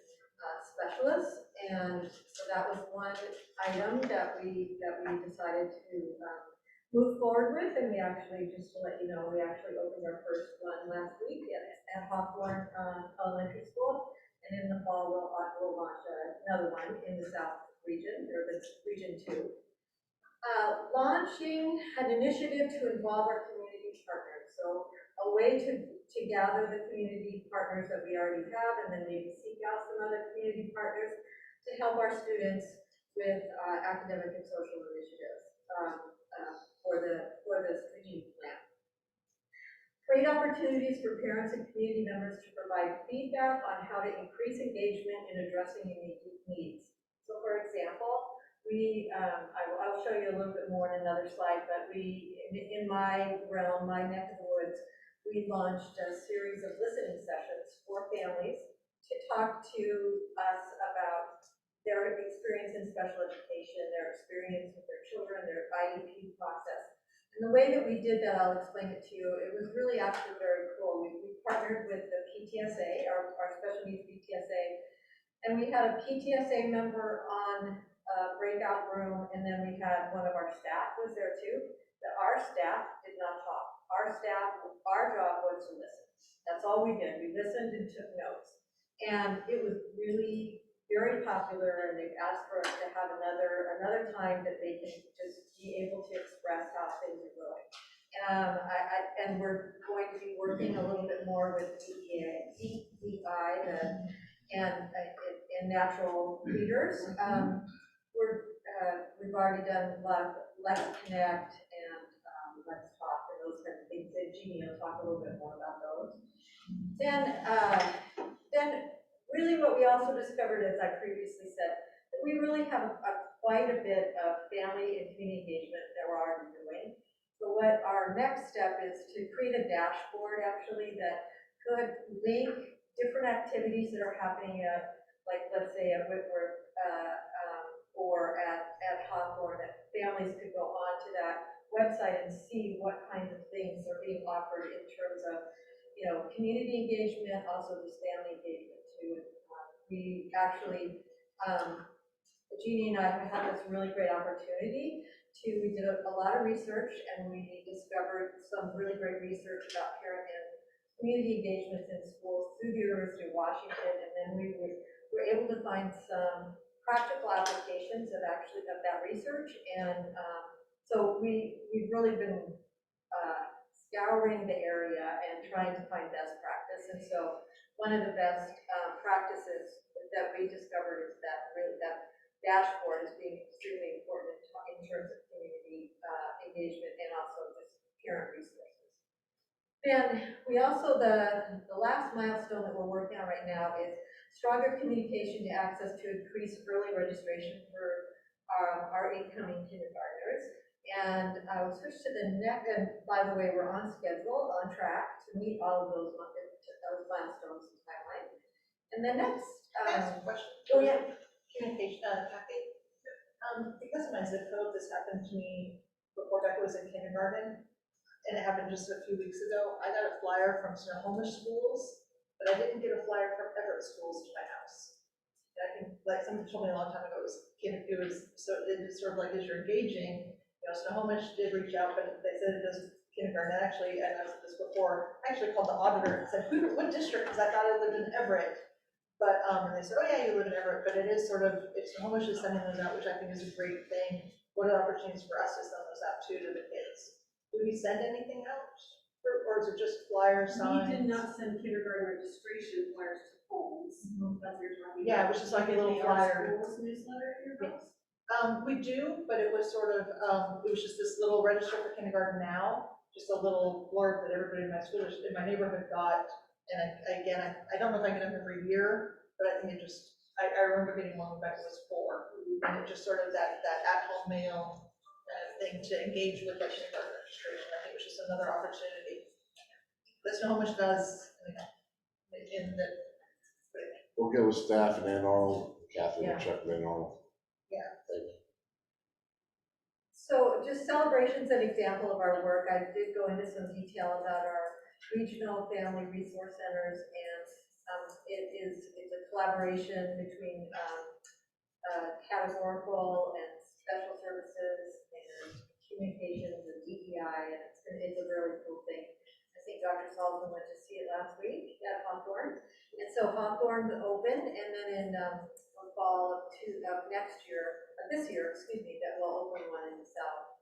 specialists. And so that was one item that we decided to move forward with. And we actually, just to let you know, we actually opened our first one last week at Hawthorne Elementary School. And in the fall, we'll launch another one in the South region, or the Region 2. Launching an initiative to involve our community partners. So a way to gather the community partners that we already have, and then maybe seek out some other community partners to help our students with academic and social initiatives, for the strategic plan. Create opportunities for parents and community members to provide feedback on how to increase engagement in addressing unique needs. So for example, I'll show you a little bit more in another slide, but in my realm, my neck of the woods, we launched a series of listening sessions for families to talk to us about their experience in special education, their experience with their children, their IEP process. And the way that we did that, I'll explain it to you, it was really actually very cool. We partnered with the PTSA, our special needs PTSA, and we had a PTSA member on a breakout room, and then we had one of our staff was there too. But our staff did not talk. Our job was to listen. That's all we did. We listened and took notes. And it was really very popular, and they've asked for us to have another time that they can just be able to express how things are going. And we're going to be working a little bit more with DEI and natural leaders. We've already done a lot of Let's Connect and Let's Talk and those kinds of things. And Jeannie will talk a little bit more about those. Then really what we also discovered, as I previously said, that we really have quite a bit of family and community engagement that we're already doing. So what our next step is to create a dashboard actually that could link different activities that are happening at, like let's say at Whitworth or at Hawthorne, that families could go on to that website and see what kinds of things are being offered in terms of, community engagement, also just family engagement too. We actually, Jeannie and I have had this really great opportunity we did a lot of research, and we discovered some really great research about parent and community engagements in schools through the University of Washington, and then we were able to find some practical applications of that research, and so we've really been scouring the area and trying to find best practice. And so one of the best practices that we discovered is that dashboard is being extremely important in terms of community engagement and also just parent resources. Then we also, the last milestone that we're working on right now is stronger communication to access to increase early registration for our incoming kindergartners. And I'll switch to the next, and by the way, we're on schedule, on track to meet all of those milestones and timeline. And the next, question. Oh yeah. Communication, Kathy. Because of my zip code, this happened to me before Becca was in kindergarten, and it happened just a few weeks ago. I got a flyer from Snohomish schools, but I didn't get a flyer from Everett schools to my house. And I think, like somebody told me a long time ago, it was sort of like, as you're engaging, Snohomish did reach out, but they said it does kindergarten. And actually, I know this before, I actually called the auditor and said, what district? Because I thought I lived in Everett. But and they said, oh yeah, you live in Everett, but it is sort of, if Snohomish is sending those out, which I think is a great thing, what are opportunities for us to send those out to the kids? Do we send anything out? Or is it just flyers, signs? We did not send kindergarten registration flyers to homes. That's your talking about. Yeah, it was just like a little flyer. Schools newsletter in your house? We do, but it was sort of, it was just this little register for kindergarten now, just a little blurb that everybody in my school, in my neighborhood got. And I don't know if I get them every year, but I think I remember getting one when Becca was 4, and it just sort of that at-home mail kind of thing to engage with the kindergarten registration. I think it was just another opportunity. That's how much does in the. We'll get with staff and then Arnold, Kathy will Yeah. check with Arnold. Yeah. Thank you. So just celebrations, an example of our work. I did go into some detail about our regional family resource centers, and it's a collaboration between categorical and special services and communications and DEI, and it's a really cool thing. I think Dr. Sullivan went to see it last week at Hawthorne, and so Hawthorne opened, and then in the fall of this year, that will open one in the south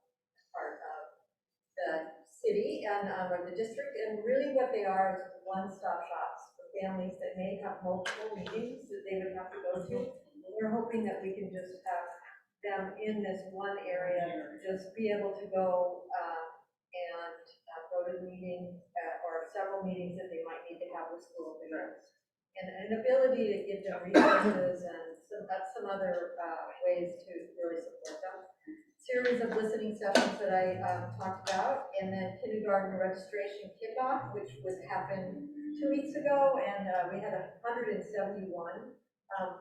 part of the city and or the district, and really what they are is one-stop shops for families that may have multiple meetings that they would have to go to. And we're hoping that we can just have them in this one area, just be able to go and go to the meeting or several meetings that they might need to have with school officials. And an ability to give them resources and some other ways to really support them. Series of listening sessions that I talked about, and then kindergarten registration kickoff, which happened 2 weeks ago, and we had 171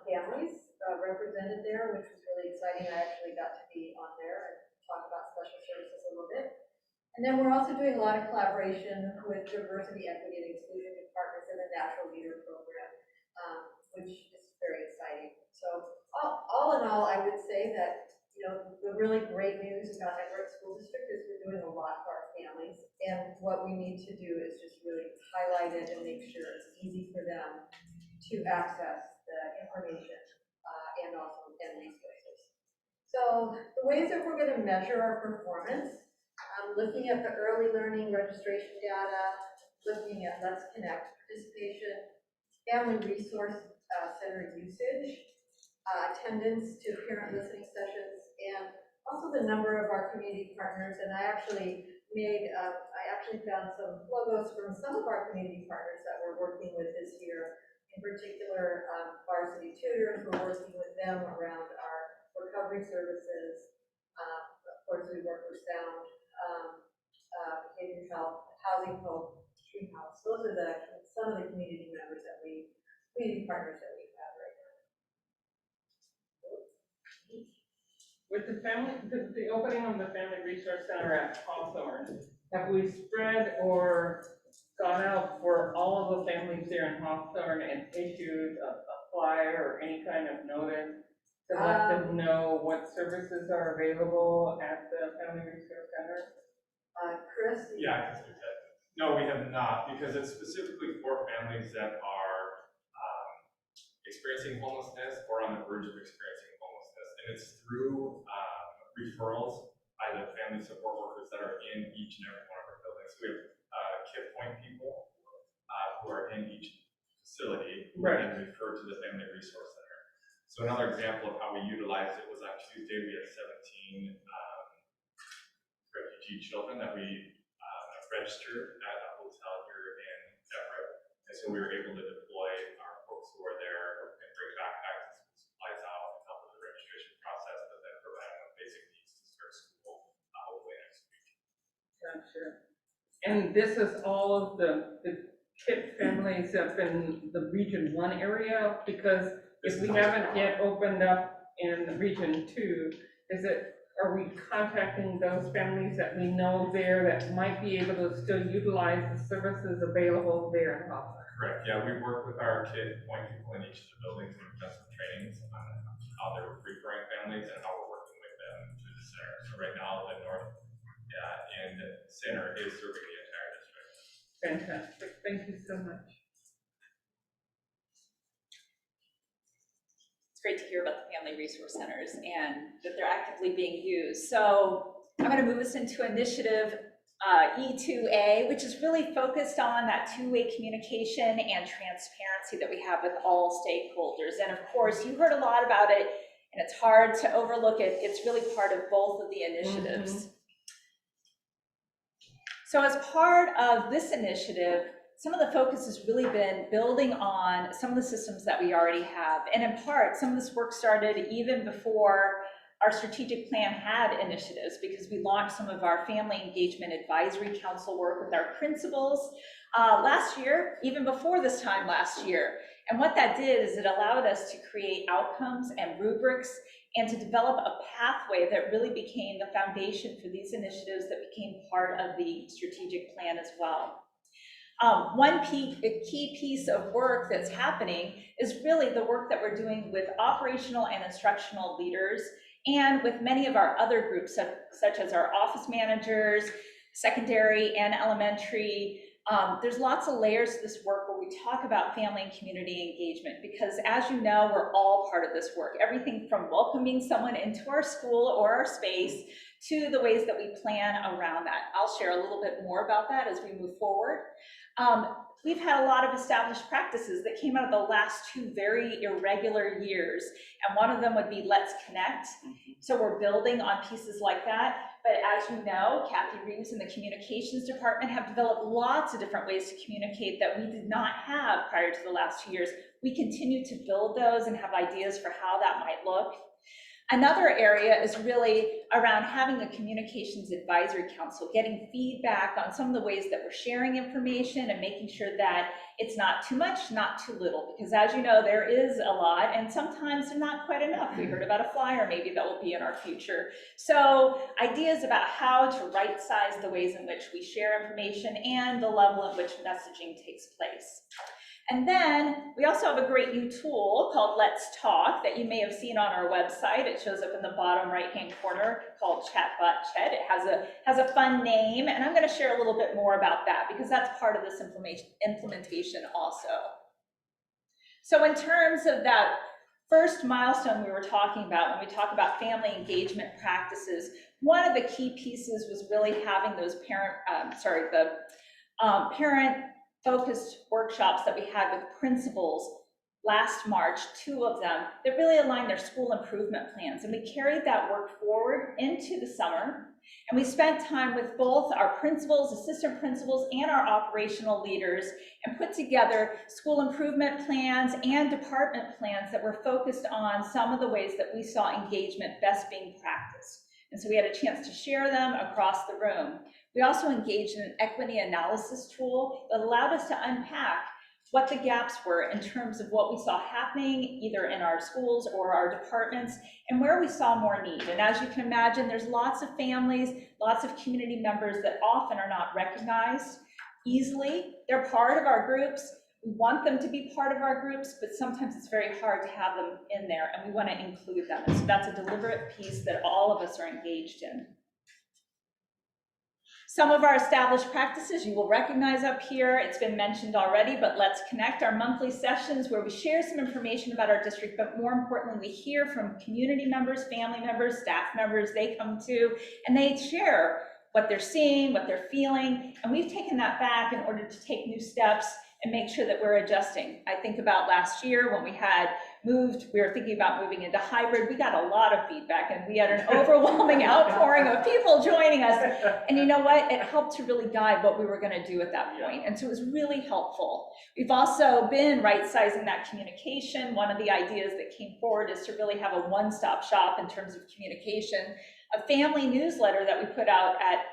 families represented there, which was really exciting. I actually got to be on there and talk about special services a little bit. And then we're also doing a lot of collaboration with diversity, equity, and inclusion departments in the Natural Leader Program, which is very exciting. So all in all, I would say that the really great news about Everett School District is we're doing a lot for our families, and what we need to do is just really highlight it and make sure it's easy for them to access the information and resources. So the ways that we're going to measure our performance, looking at the early learning registration data, looking at Let's Connect participation, family resource center usage, attendance to parent listening sessions, and also the number of our community partners. And I actually found some logos from some of our community partners that we're working with this year. In particular, Varsity Tutors, we're working with them around our recovery services. Of course, we work with Sound, behavioral health, housing hope, Treehouse. Those are some of the community partners that we have right now. With the opening of the Family Resource Center at Hawthorne, have we spread or gone out for all of the families there in Hawthorne and issued a flyer or any kind of notice to let them know what services are available at the Family Resource Center? Chris? Yeah, I can speak to that. No, we have not, because it's specifically for families that are experiencing homelessness or on the verge of experiencing homelessness. And it's through referrals by the family support workers that are in each and every one of our buildings. So we have KIP point people who are in each facility who are then referred to the Family Resource Center. So another example of how we utilized it was on Tuesday. We had 17 refugee children that we registered at a hotel here in Everett. And so we were able to deploy our folks who are there and bring backpacks and supplies out and help with the registration process, but then provide them with basic needs to start school hopefully next week. Gotcha. And this is all of the KIP families up in the Region 1 area? Because if we haven't yet opened up in Region 2, are we contacting those families that we know there that might be able to still utilize the services available there in Hawthorne? Correct, yeah, we work with our KIP point people in each of the buildings, and we've done some trainings on how they're referring families and how we're working with them through the center. So right now, the North End Center is serving the entire district. Fantastic, thank you so much. Great to hear about the family resource centers and that they're actively being used. So I'm going to move us into initiative E2A, which is really focused on that two-way communication and transparency that we have with all stakeholders. And of course, you heard a lot about it, and it's hard to overlook it. It's really part of both of the initiatives. Mm-hmm. So as part of this initiative, some of the focus has really been building on some of the systems that we already have. And in part, some of this work started even before our strategic plan had initiatives, because we launched some of our family engagement advisory council work with our principals last year, even before this time last year. And what that did is it allowed us to create outcomes and rubrics and to develop a pathway that really became the foundation for these initiatives that became part of the strategic plan as well. One key piece of work that's happening is really the work that we're doing with operational and instructional leaders and with many of our other groups, such as our office managers, secondary and elementary. There's lots of layers to this work where we talk about family and community engagement, because as you know, we're all part of this work. Everything from welcoming someone into our school or our space to the ways that we plan around that. I'll share a little bit more about that as we move forward. We've had a lot of established practices that came out of the last 2 very irregular years, and one of them would be Let's Connect. So we're building on pieces like that. But as you know, Kathy Reeves and the communications department have developed lots of different ways to communicate that we did not have prior to the last 2 years. We continue to build those and have ideas for how that might look. Another area is really around having a communications advisory council, getting feedback on some of the ways that we're sharing information and making sure that it's not too much, not too little, because as you know, there is a lot and sometimes they're not quite enough. We heard about a flyer maybe that will be in our future. So ideas about how to right size the ways in which we share information and the level at which messaging takes place. And then we also have a great new tool called Let's Talk that you may have seen on our website. It shows up in the bottom right-hand corner called Chatbot Chat. It has a fun name, and I'm going to share a little bit more about that because that's part of this implementation also. So in terms of that first milestone we were talking about, when we talk about family engagement practices, one of the key pieces was really having those parent-focused workshops that we had with principals last March, 2 of them, that really aligned their school improvement plans. And we carried that work forward into the summer. And we spent time with both our principals, assistant principals, and our operational leaders and put together school improvement plans and department plans that were focused on some of the ways that we saw engagement best being practiced. And so we had a chance to share them across the room. We also engaged in an equity analysis tool that allowed us to unpack what the gaps were in terms of what we saw happening either in our schools or our departments and where we saw more need. And as you can imagine, there's lots of families, lots of community members that often are not recognized easily. They're part of our groups. We want them to be part of our groups, but sometimes it's very hard to have them in there, and we want to include them. And so that's a deliberate piece that all of us are engaged in. Some of our established practices you will recognize up here. It's been mentioned already, but Let's Connect, our monthly sessions where we share some information about our district, but more importantly, we hear from community members, family members, staff members. They come to, and they share what they're seeing, what they're feeling, and we've taken that back in order to take new steps and make sure that we're adjusting. I think about last year when we were thinking about moving into hybrid, we got a lot of feedback and we had an overwhelming outpouring of people joining us. And you know what? It helped to really guide what we were gonna do at that point. And so it was really helpful. We've also been right-sizing that communication. One of the ideas that came forward is to really have a one-stop shop in terms of communication. A family newsletter that we put out at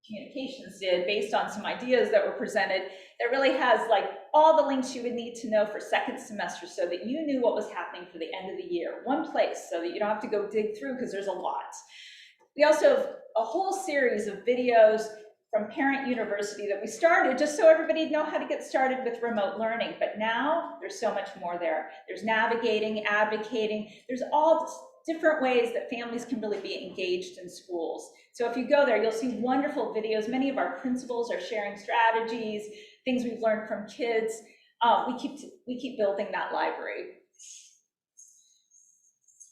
Communications did based on some ideas that were presented that really has like all the links you would need to know for second semester so that you knew what was happening for the end of the year. One place so that you don't have to go dig through because there's a lot. We also have a whole series of videos from Parent University that we started just so everybody know how to get started with remote learning. But now there's so much more there. There's navigating, advocating, there's all different ways that families can really be engaged in schools. So if you go there, you'll see wonderful videos. Many of our principals are sharing strategies, things we've learned from kids. We keep building that library.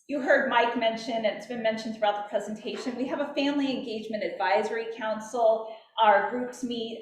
You heard Mike mention, and it's been mentioned throughout the presentation, we have a family engagement advisory council. Our groups meet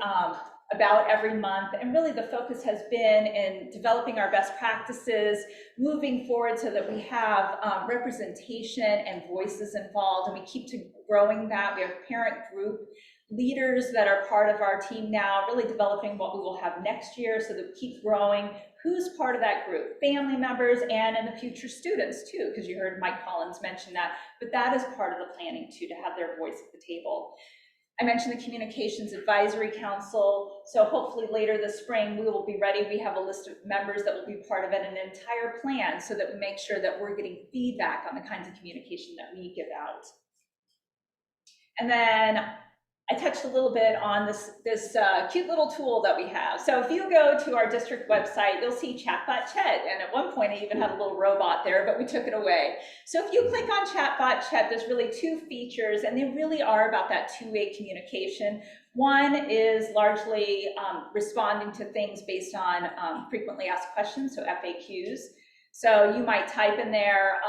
about every month, and really the focus has been in developing our best practices, moving forward so that we have representation and voices involved, and we keep growing that. We have parent group leaders that are part of our team now, really developing what we will have next year so that we keep growing. Who's part of that group? Family members and in the future students too, because you heard Mike Collins mention that, but that is part of the planning too, to have their voice at the table. I mentioned the Communications Advisory Council, so hopefully later this spring we will be ready. We have a list of members that will be part of it, an entire plan, so that we make sure that we're getting feedback on the kinds of communication that we give out. And then I touched a little bit on this cute little tool that we have. So if you go to our district website, you'll see Chatbot Chat, and at one point I even had a little robot there, but we took it away. So if you click on Chatbot Chat, there's really 2 features, and they really are about that two-way communication. One is largely responding to things based on frequently asked questions, so FAQs. So you might type in there,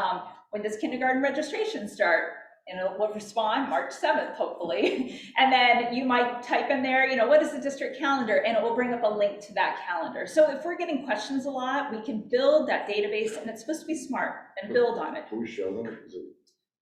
when does kindergarten registration start? and it will respond March 7th, hopefully. And then you might type in there, you know, what is the district calendar? And it will bring up a link to that calendar. So if we're getting questions a lot, we can build that database, and it's supposed to be smart and build on it. Can we show them? Is it?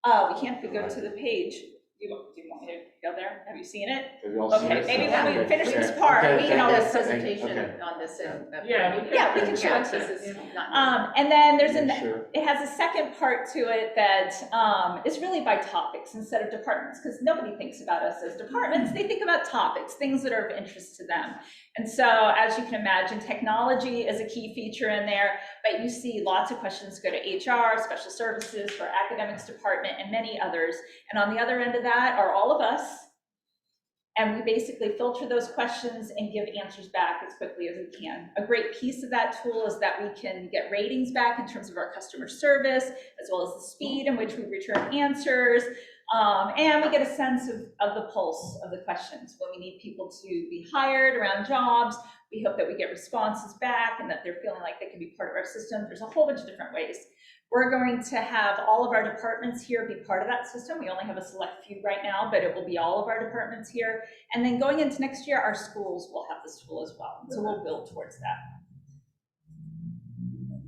We can't if we go to the page. Do you want me to go there? Have you seen it? Have you all seen Okay, it? maybe when we Okay, finish this okay, part, okay, we can okay, always okay, Presentation okay. on this and. Yeah, we can show it to you. This is not. And then there's Sure. it has a second part to it that is really by topics instead of departments, because nobody thinks about us as departments. They think about topics, things that are of interest to them. And so, as you can imagine, technology is a key feature in there, but you see lots of questions go to HR, special services, for academics department, and many others. And on the other end of that are all of us. And we basically filter those questions and give answers back as quickly as we can. A great piece of that tool is that we can get ratings back in terms of our customer service, as well as the speed in which we return answers. And we get a sense of the pulse of the questions. When we need people to be hired around jobs, we hope that we get responses back and that they're feeling like they can be part of our system. There's a whole bunch of different ways. We're going to have all of our departments here be part of that system. We only have a select few right now, but it will be all of our departments here. And then going into next year, our schools will have this tool as well. So we'll build towards that.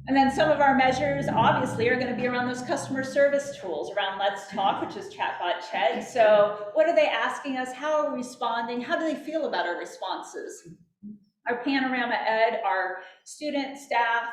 And then some of our measures obviously are going to be around those customer service tools, around Let's Talk, which is chatbot Ched. So what are they asking us? How are we responding? How do they feel about our responses? Our Panorama Ed, our student, staff,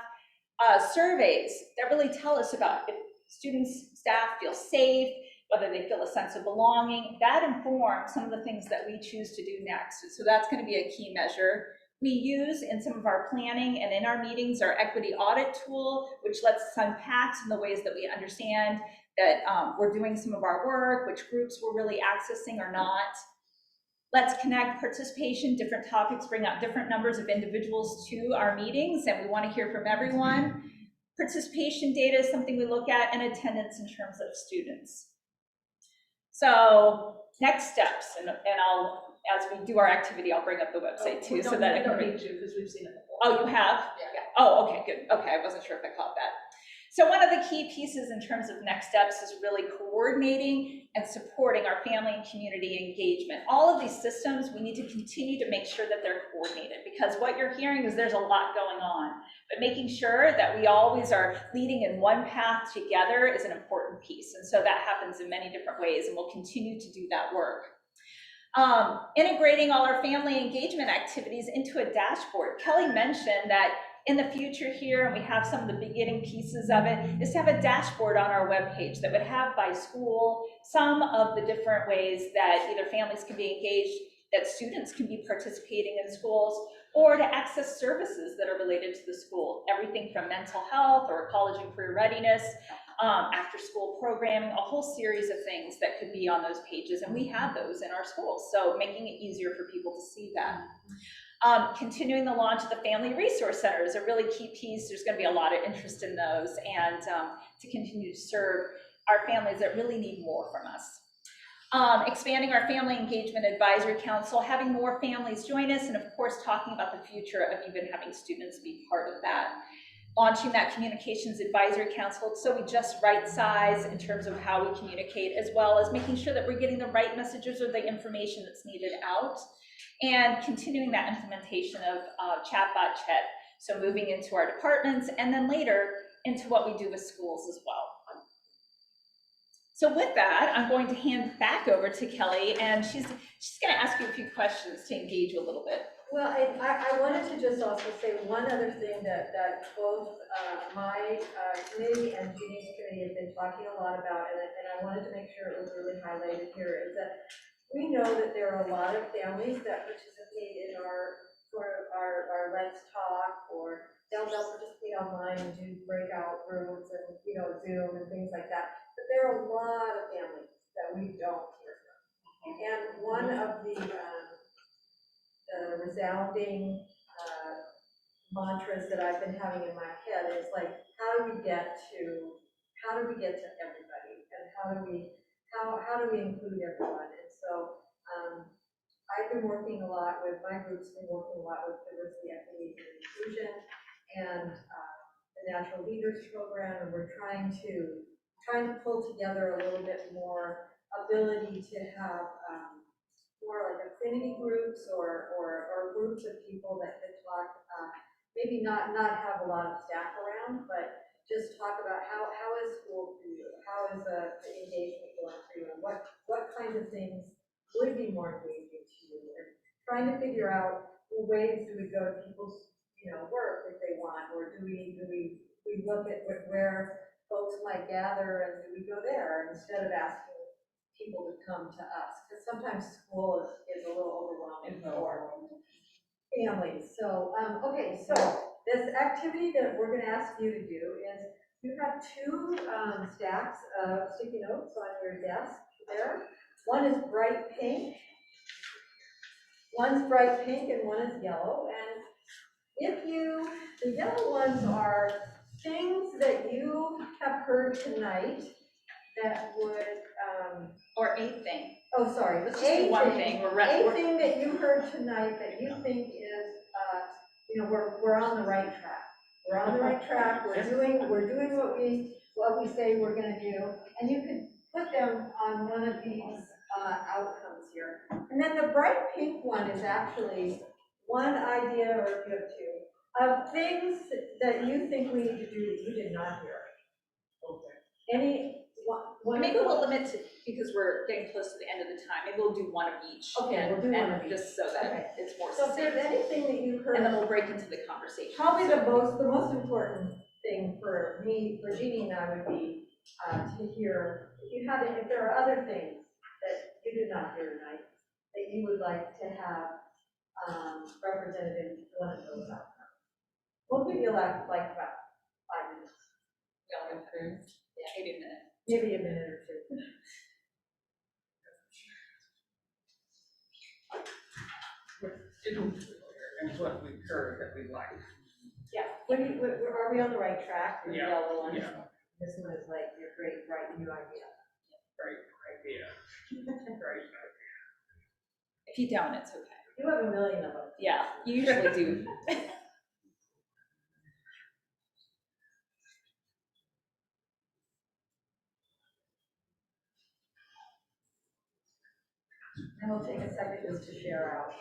surveys that really tell us about if students, staff feel safe, whether they feel a sense of belonging. That informs some of the things that we choose to do next. So that's going to be a key measure. We use in some of our planning and in our meetings our equity audit tool, which lets us unpack some of the ways that we understand that we're doing some of our work, which groups we're really accessing or not. Let's connect participation, different topics, bring out different numbers of individuals to our meetings, and we want to hear from everyone. Participation data is something we look at, and attendance in terms of students. So next steps, and I'll, as we do our activity, I'll bring up the website too, so that I can read you, because we've seen it before. Oh, you have? Yeah. Oh, okay, good. Okay, I wasn't sure if I caught that. So one of the key pieces in terms of next steps is really coordinating and supporting our family and community engagement. All of these systems, we need to continue to make sure that they're coordinated, because what you're hearing is there's a lot going on, but making sure that we always are leading in one path together is an important piece. And so that happens in many different ways, and we'll continue to do that work. Integrating all our family engagement activities into a dashboard. Kelly mentioned that in the future here, and we have some of the beginning pieces of it, is to have a dashboard on our webpage that would have by school some of the different ways that either families can be engaged, that students can be participating in schools, or to access services that are related to the school. Everything from mental health or college and career readiness, after school programming, a whole series of things that could be on those pages, and we have those in our schools, so making it easier for people to see that. Continuing the launch of the Family Resource Center is a really key piece. There's going to be a lot of interest in those, and to continue to serve our families that really need more from us. Expanding our Family Engagement Advisory Council, having more families join us, and of course talking about the future of even having students be part of that. Launching that Communications Advisory Council, so we just right size in terms of how we communicate, as well as making sure that we're getting the right messages or the information that's needed out. And continuing that implementation of chatbot Ched, so moving into our departments and then later into what we do with schools as well. So with that, I'm going to hand back over to Kelly, and she's going to ask you a few questions to engage you a little bit. Well, I wanted to just also say one other thing that both my committee and Jeannie's committee have been talking a lot about, and I wanted to make sure it was really highlighted here, is that we know that there are a lot of families that participate in our Let's Talk, or they'll participate online and do breakout rooms and Zoom and things like that. But there are a lot of families that we don't hear from. And one of the resounding mantras that I've been having in my head is like, how do we get to everybody, and how do we include everyone? And so I've been working a lot with, my group's been working a lot with diversity, equity, and inclusion, and the Natural Leaders Program, and we're trying to trying to pull together a little bit more ability to have more like affinity groups or groups of people that could talk, maybe not have a lot of staff around, but just talk about how is school for you? How is the engagement going for you? And what kinds of things would be more engaging to you? And trying to figure out ways do we go to people's, work if they want, or do we look at where folks might gather and do we go there instead of asking people to come to us? Because sometimes school is a little overwhelming for families. So, okay, so this activity that we're going to ask you to do is you have two stacks of sticky notes on your desk there. One is bright pink. One's bright pink and one is yellow. And the yellow ones are things that you have heard tonight that would, Or a thing. oh, sorry. Let's just do one thing. A thing that you heard tonight that you think is, we're on the right track. We're on the right track. We're doing what we say we're going to do, and you can put them on one of these outcomes here. And then the bright pink one is actually one idea, or if you have two, of things that you think we need to do that you did not hear. Okay. Maybe we'll limit to, because we're getting close to the end of the time, maybe we'll do one of each. Okay, we'll do one of each. Just so that it's more So if succinct. there's anything that you heard. And then we'll break into the conversation. Probably the most important thing for me, for Jeannie and I would be to hear, if there are other things that you did not hear tonight, that you would like to have represented in one of those outcomes. We'll give you like about 5 minutes. Yeah, maybe a minute. Maybe a minute or two. And what we've heard that we like. Yeah, are we on the right track? The Yeah, yellow one? yeah. This one is like your great, bright new idea. Great idea. Great idea. If you don't, it's okay. You have a million of them. Yeah, you usually do. And we'll take a second just to share out.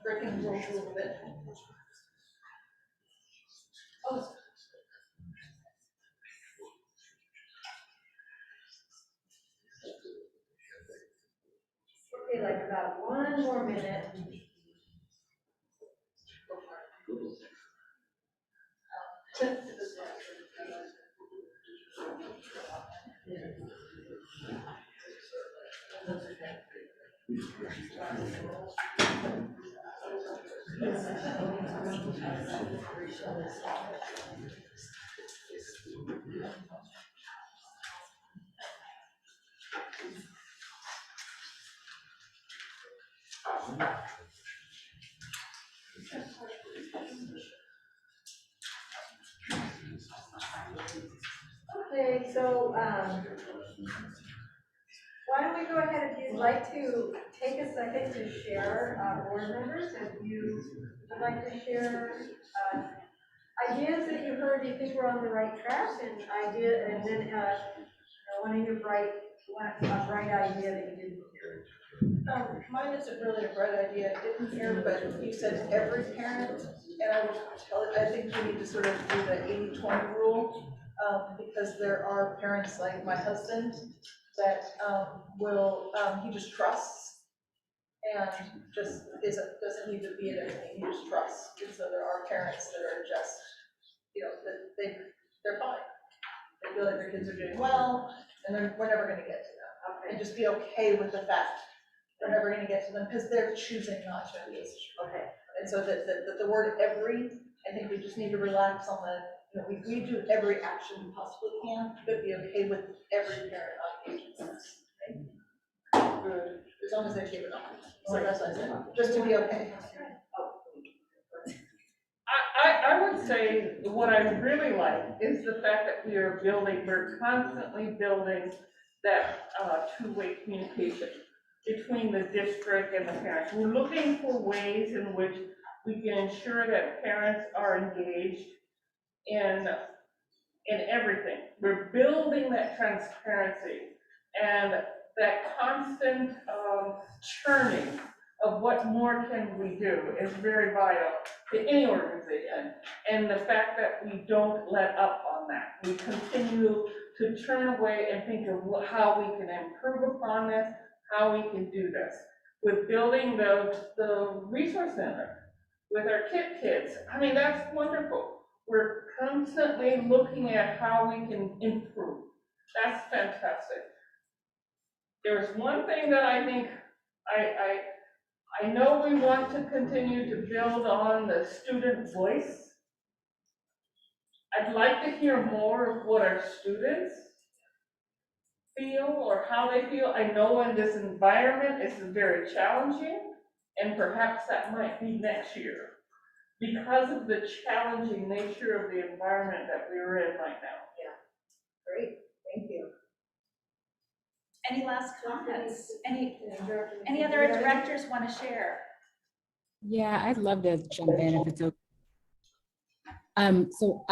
Breaking the rules a little bit. Oh. Okay, like about one more minute. Okay, so why don't we go ahead, if you'd like to take a second to share, board members, if you would like to share ideas that you heard you think were on the right track, and then one of your bright idea that you didn't hear. Mine isn't really a bright idea, I didn't hear, but you said every parent, and I would tell it, I think we need to sort of do the 80-20 rule, because there are parents like my husband that he just trusts, and just doesn't need to be at anything, he just trusts. And so there are parents that are just, that they're fine. They feel like their kids are doing well, and we're never gonna get to them. And just be okay with the fact we're never gonna get to them, because they're choosing not to engage. Okay. And so the word every, I think we just need to relax on you know, we do every action we possibly can, but be okay with every parent on the agency. Good, as long as they give it on, so that's what I said, just to be okay. I would say what I really like is the fact that we're constantly building that two-way communication between the district and the parents. We're looking for ways in which we can ensure that parents are engaged in everything. We're building that transparency and that constant churning of what more can we do is very vital to any organization. And the fact that we don't let up on that. We continue to turn away and think of how we can improve upon this, how we can do this. With building the resource center, with our kids, I mean, that's wonderful. We're constantly looking at how we can improve. That's fantastic. There's one thing that I think I know we want to continue to build on the student voice. I'd like to hear more of what our students feel or how they feel. I know in this environment it's very challenging, and perhaps that might be next year because of the challenging nature of the environment that we're in right now. Great, thank you. Any last comments? Any other directors want to share? Yeah, I'd love to jump in if it's okay. So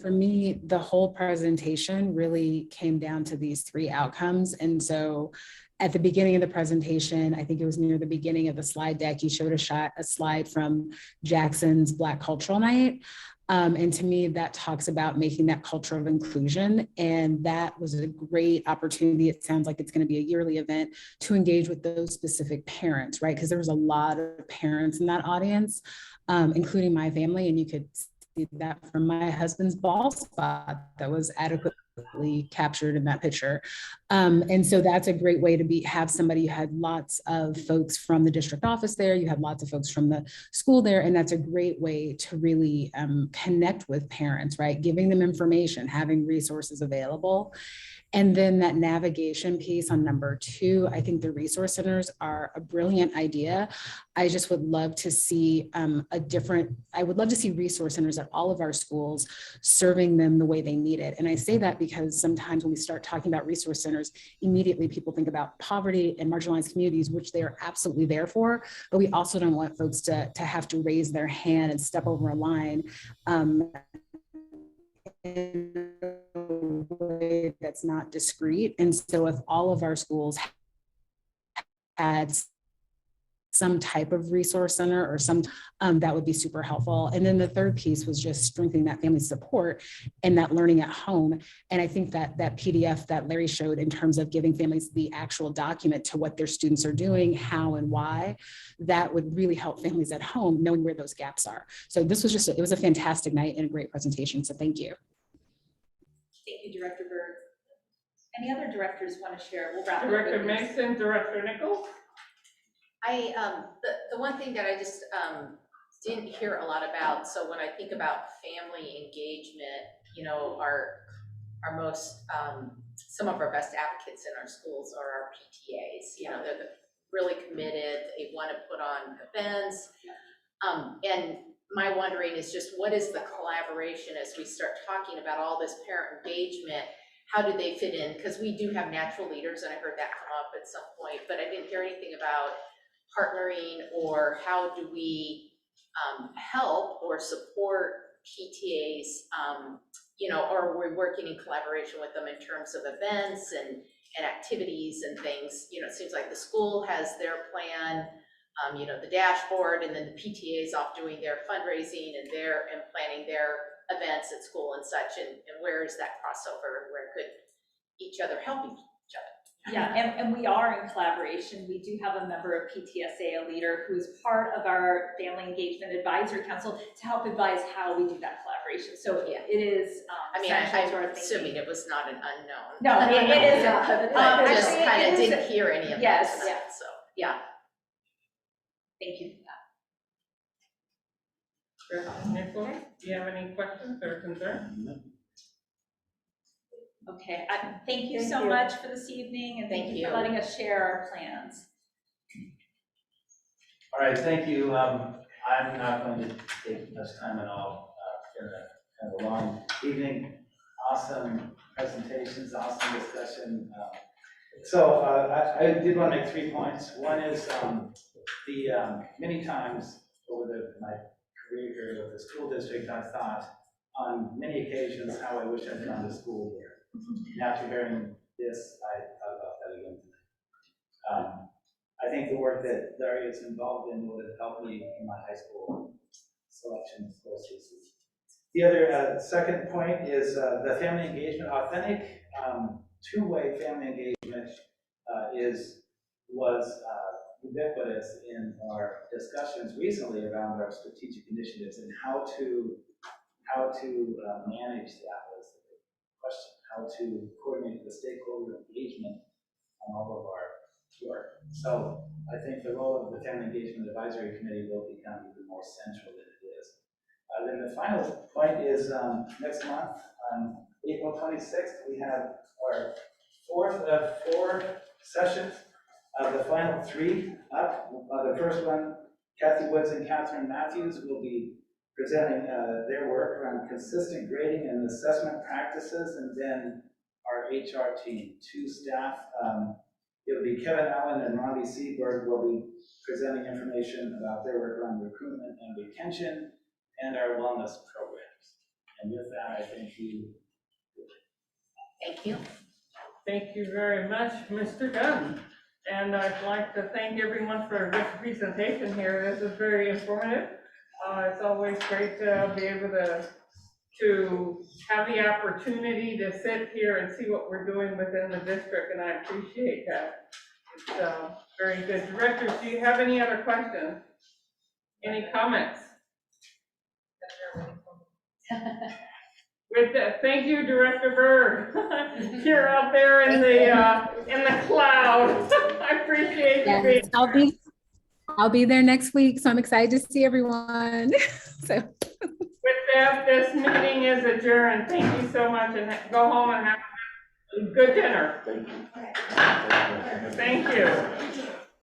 for me, the whole presentation really came down to these three outcomes. And so at the beginning of the presentation, I think it was near the beginning of the slide deck, you showed a slide from Jackson's Black Cultural Night. And to me, that talks about making that culture of inclusion. And that was a great opportunity. It sounds like it's going to be a yearly event to engage with those specific parents, right? Because there was a lot of parents in that audience, including my family. And you could see that from my husband's bald spot that was adequately captured in that picture. And so that's a great way to have somebody. You had lots of folks from the district office there, you had lots of folks from the school there, and that's a great way to really connect with parents, right? Giving them information, having resources available. And then that navigation piece on number 2, I think the resource centers are a brilliant idea. I just would love to see I would love to see resource centers at all of our schools serving them the way they need it. And I say that because sometimes when we start talking about resource centers, immediately people think about poverty and marginalized communities, which they are absolutely there for, but we also don't want folks to have to raise their hand and step over a line in a way that's not discreet. And so if all of our schools had some type of resource center or some, that would be super helpful. And then the third piece was just strengthening that family support and that learning at home. And I think that PDF that Larry showed in terms of giving families the actual document to what their students are doing, how and why, that would really help families at home knowing where those gaps are. So this was it was a fantastic night and a great presentation. So thank you. Thank you, Director Berg. Any other directors want to share? We'll wrap up Director with this. Mason, Director Nichols. The one thing that I just didn't hear a lot about, so when I think about family engagement, our most, some of our best advocates in our schools are our PTAs. They're really committed, they want to put on events. And my wondering is just what is the collaboration as we start talking about all this parent engagement? How do they fit in? Because we do have natural leaders, and I heard that come up at some point, but I didn't hear anything about partnering or how do we help or support PTAs, or we're working in collaboration with them in terms of events and activities and things. It seems like the school has their plan, the dashboard, and then the PTA is off doing their fundraising and planning their events at school and such, and where is that crossover, and where could each other help each other? Yeah, and we are in collaboration. We do have a member of PTSA, a leader who is part of our Family Engagement Advisory Council to help advise how we do that collaboration. So yeah, it is I'm assuming it was not an unknown. No, it isn't. I just kind of didn't hear any of that. Yes. So, yeah. Thank you for Nichols, do you have any questions or concerns? Okay, thank you so Thank you. much for this evening, and thank you for letting us share our plans. All right, thank you. I'm not going to take much time at all. It's been a kind of a long evening. Awesome presentations, awesome discussion. So I did want to make 3 points. One is many times over my career here with the school district, I've thought on many occasions how I wish I'd gone to school here. And after hearing this, I thought about that again tonight. I think the work that Daria is involved in would have helped me in my high school selection processes. The other second point is the family engagement. Authentic two-way family engagement was ubiquitous in our discussions recently around our strategic initiatives, and how to manage that was the question. How to coordinate the stakeholder engagement on all of our work. So I think the role of the Family Engagement Advisory Committee will become even more central than it is. Then the final point is next month, on April 26th, we have our fourth of 4 sessions. The final 3 up. The first one, Kathy Woods and Catherine Matthews will be presenting their work around consistent grading and assessment practices, and then our HR team, 2 staff. It'll be Kevin Allen and Robbie Seaberg will be presenting information about their work around recruitment and retention and our wellness programs. And with that, I thank you. Thank you. Thank you very much, Mr. Dunn. And I'd like to thank everyone for this presentation here. This is very informative. It's always great to be able to have the opportunity to sit here and see what we're doing within the district, and I appreciate that. It's very good. Directors, do you have any other questions? Any comments? With that, thank you, Director Bird. You're out there in the cloud. I appreciate you being Yes, I'll be there next week, so I'm excited to see everyone. So. With that, this meeting is adjourned. Thank you so much, and go home and have a good dinner. Thank you.